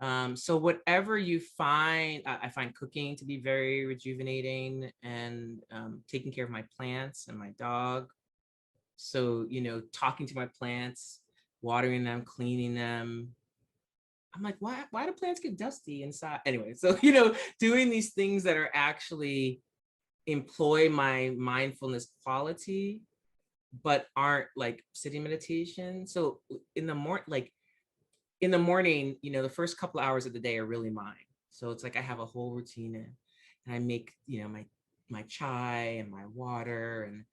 So whatever you find, I find cooking to be very rejuvenating, and taking care of my plants and my dog. So, talking to my plants, watering them, cleaning them. I'm like, why do plants get dusty inside? Anyway, so, doing these things that are actually employ my mindfulness quality, but aren't like sitting meditation. So in the morning, the first couple of hours of the day are really mine. So it's like I have a whole routine, and I make, my chai and my water and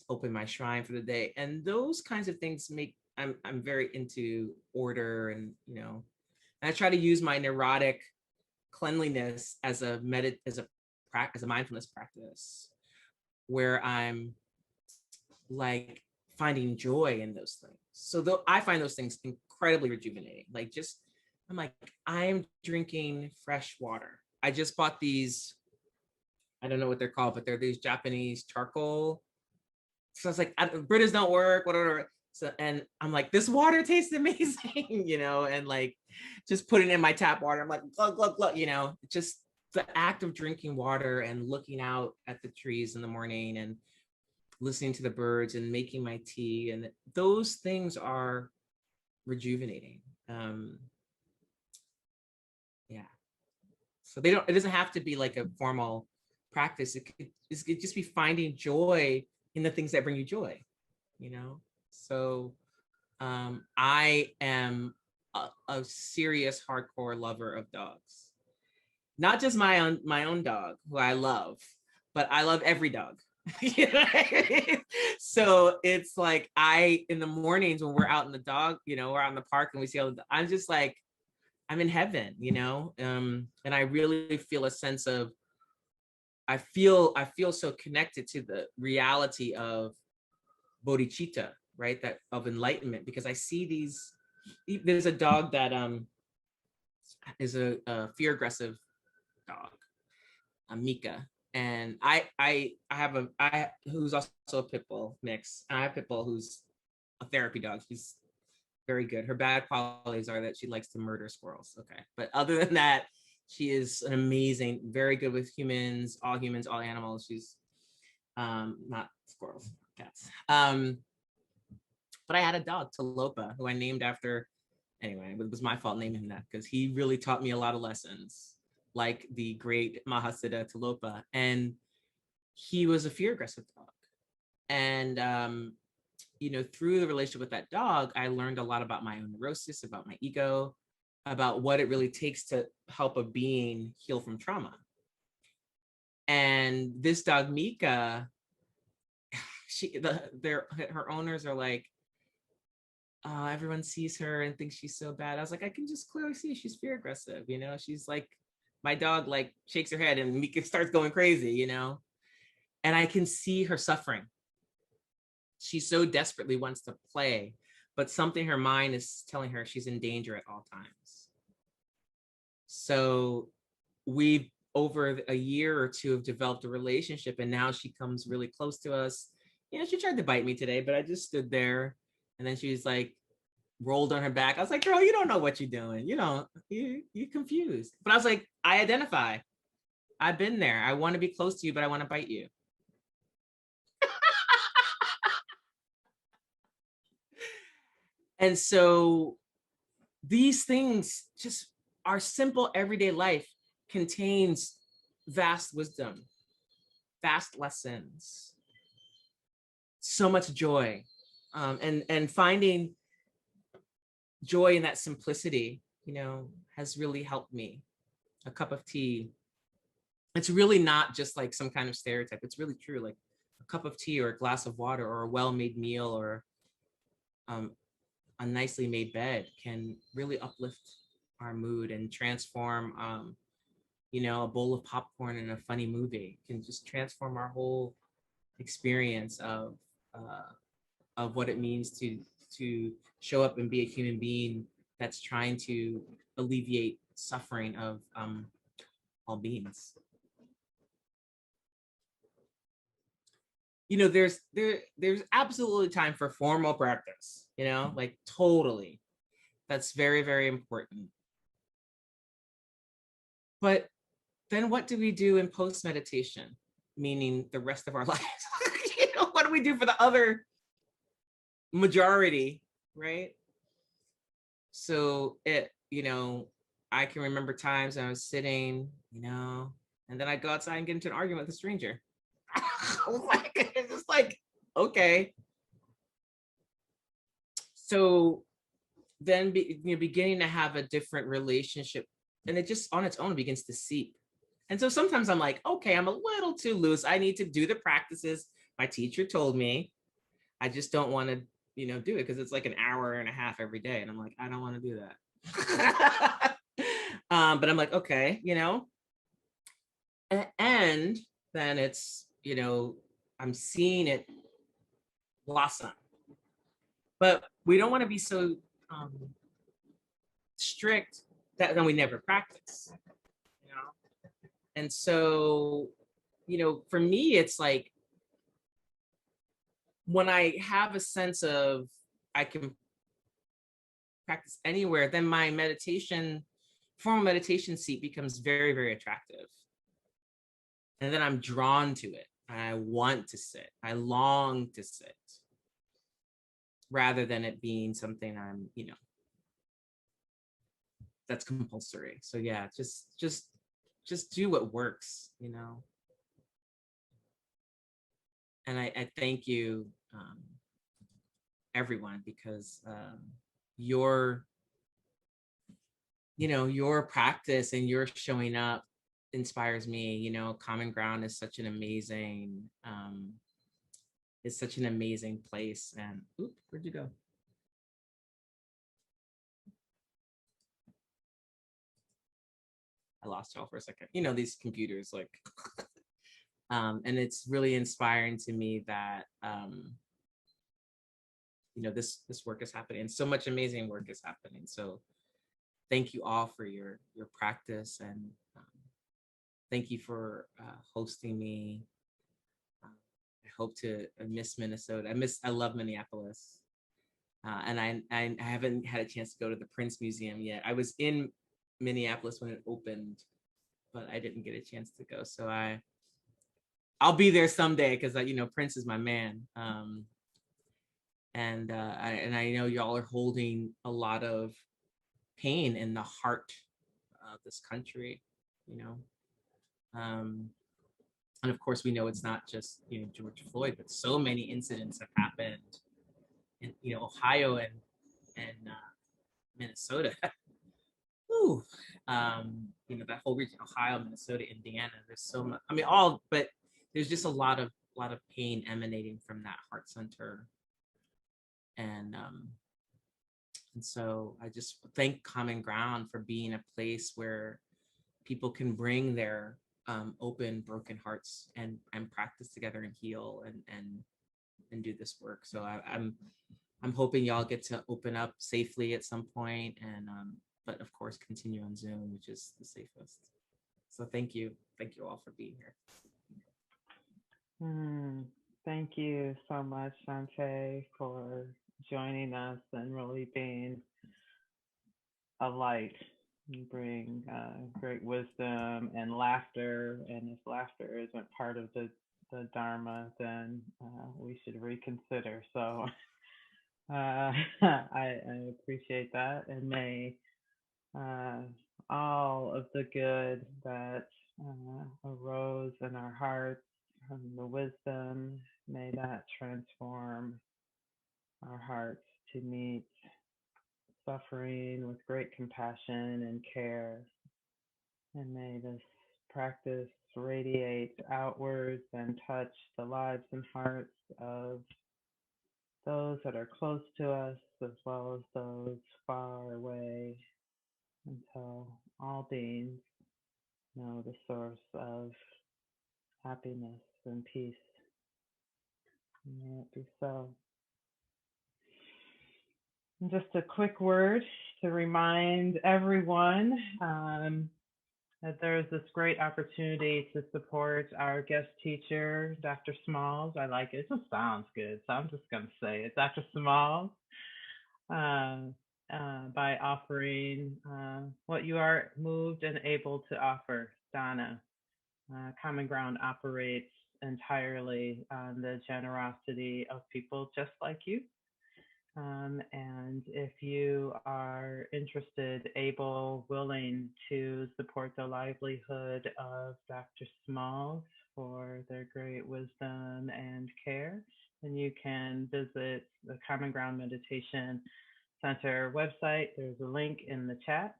open my shrine for the day. And those kinds of things make, I'm very into order, and, and I try to use my neurotic cleanliness as a as a mindfulness practice, where I'm like finding joy in those things. So though I find those things incredibly rejuvenating. Like, just, I'm like, I'm drinking fresh water. I just bought these, I don't know what they're called, but they're these Japanese charcoal. So I was like, British don't work, whatever. So, and I'm like, this water tastes amazing, and like just putting in my tap water. I'm like, glug, glug, glug, just the act of drinking water and looking out at the trees in the morning and listening to the birds and making my tea. And those things are rejuvenating. Yeah. So it doesn't have to be like a formal practice. It could just be finding joy in the things that bring you joy, So I am a serious hardcore lover of dogs. Not just my own dog, who I love, but I love every dog. So it's like, in the mornings when we're out in the dog, we're out in the park and we see all I'm just like, I'm in heaven, and I really feel a sense of, I feel so connected to the reality of bodhicitta, right? That of enlightenment, because I see there's a dog that is a fear aggressive dog, Mika. And I have who's also a pit bull mix. And I have a pit bull who's a therapy dog. She's very good. Her bad qualities are that she likes to murder squirrels. Okay. But other than that, she is an amazing, very good with humans, all animals. She's not squirrels, cats. But I had a dog, Talopa, who I named after, anyway, it was my fault naming him that, because he really taught me a lot of lessons, like the great Mahasiddha Talopa. And he was a fear aggressive dog. And through the relationship with that dog, I learned a lot about my own neurosis, about my ego, about what it really takes to help a being heal from trauma. And this dog, Mika, her owners are like, everyone sees her and thinks she's so bad. I was like, I can just clearly see she's fear aggressive. She's like, my dog like shakes her head and Mika starts going crazy, and I can see her suffering. She so desperately wants to play, but something her mind is telling her she's in danger at all times. So we've, over a year or two, have developed a relationship, and now she comes really close to us. She tried to bite me today, but I just stood there, and then she was like, rolled on her back. I was like, girl, you don't know what you're doing. You're confused. But I was like, I identify. I've been there. I want to be close to you, but I want to bite you. And so these things, just our simple everyday life, contains vast wisdom, vast lessons, so much joy, and finding joy in that simplicity, has really helped me. A cup of tea, it's really not just like some kind of stereotype. It's really true. Like a cup of tea or a glass of water or a well-made meal or a nicely made bed can really uplift our mood and transform, a bowl of popcorn and a funny movie can just transform our whole experience of what it means to show up and be a human being that's trying to alleviate suffering of all beings. There's absolutely time for formal practice, like totally. That's very, very important. But then what do we do in post meditation, meaning the rest of our lives? What do we do for the other majority, right? So I can remember times I was sitting, and then I'd go outside and get into an argument with a stranger. It's just like, okay. So then beginning to have a different relationship, and it just on its own begins to seep. And so sometimes I'm like, okay, I'm a little too loose. I need to do the practices my teacher told me. I just don't want to, do it because it's like an hour and a half every day. And I'm like, I don't want to do that. But I'm like, okay, and then it's, I'm seeing it blossom. But we don't want to be so strict that then we never practice, And so, for me, it's like when I have a sense of I can practice anywhere, then my formal meditation seat becomes very, very attractive. And then I'm drawn to it. I want to sit. I long to sit, rather than it being something I'm, that's compulsory. So yeah, just do what works, And I thank you, everyone, because your practice and your showing up inspires me. Common Ground is such an amazing place. And where'd you go? I lost y'all for a second. These computers, like and it's really inspiring to me that this work is happening, and so much amazing work is happening. So thank you all for your practice, and thank you for hosting me. I hope to miss Minnesota. I love Minneapolis, and I haven't had a chance to go to the Prince Museum yet. I was in Minneapolis when it opened, but I didn't get a chance to go. So I'll be there someday, because Prince is my man. And I know y'all are holding a lot of pain in the heart of this country, and of course we know it's not just George Floyd, but so many incidents have happened in Ohio and Minnesota. Ooh, that whole region, Ohio, Minnesota, Indiana. There's so much. I mean, but there's just a lot of pain emanating from that heart center, and so I just thank Common Ground for being a place where people can bring their open, broken hearts and practice together and heal and do this work. So I'm hoping y'all get to open up safely at some point, and but of course continue on Zoom, which is the safest. So thank you all for being here. Thank you so much, Shanté, for joining us and really being a light. You bring great wisdom and laughter, and if laughter isn't part of the Dharma, then we should reconsider. So I appreciate that, and may all of the good that arose in our hearts from the wisdom, may that transform our hearts to meet suffering with great compassion and care. And may this practice radiate outwards and touch the lives and hearts of those that are close to us, as well as those far away, until all beings know the source of happiness and peace. May it be so. And just a quick word to remind everyone that there is this great opportunity to support our guest teacher, Dr. Smalls. I like it. It just sounds good, so I'm just going to say it. Dr. Smalls, by offering what you are moved and able to offer, Donna. Common Ground operates entirely on the generosity of people just like you. And if you are interested, able, willing to support the livelihood of Dr. Smalls for their great wisdom and care, then you can visit the Common Ground Meditation Center website. There's a link in the chat,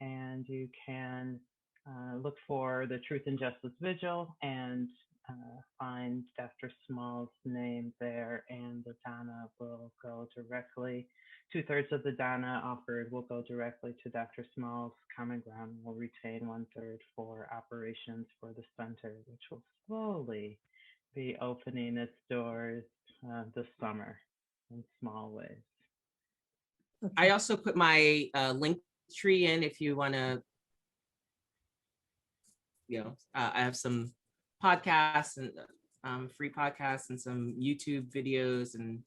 and you can look for the Truth and Justice Vigil and find Dr. Small's name there, and the Dana will go directly. 2/3 of the Dana offered will go directly to Dr. Small's. Common Ground will retain 1/3 for operations for the center, which will slowly be opening its doors this summer in small ways. I also put my link tree in if you want to, I have some podcasts and free podcasts and some YouTube videos, and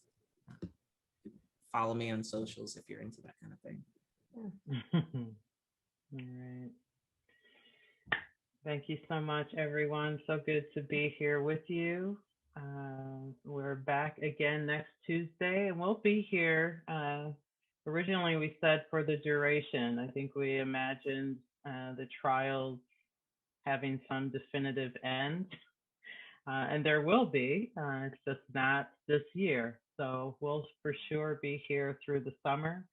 follow me on socials if you're into that kind of thing. All right. Thank you so much, everyone. So good to be here with you. We're back again next Tuesday, and we'll be here. Originally, we said for the duration. I think we imagined the trials having some definitive end, and there will be. It's just not this year. So we'll for sure be here through the summer.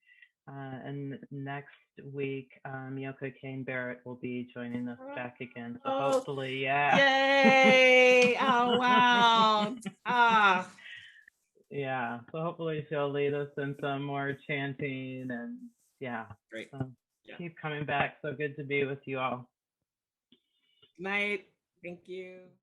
And next week, Miyoko Kane Barrett will be joining us back again. So hopefully, yeah. Yay! Oh, wow. Yeah. So hopefully she'll lead us in some more chanting, and yeah. Great. So keep coming back. So good to be with you all. Good night. Thank you.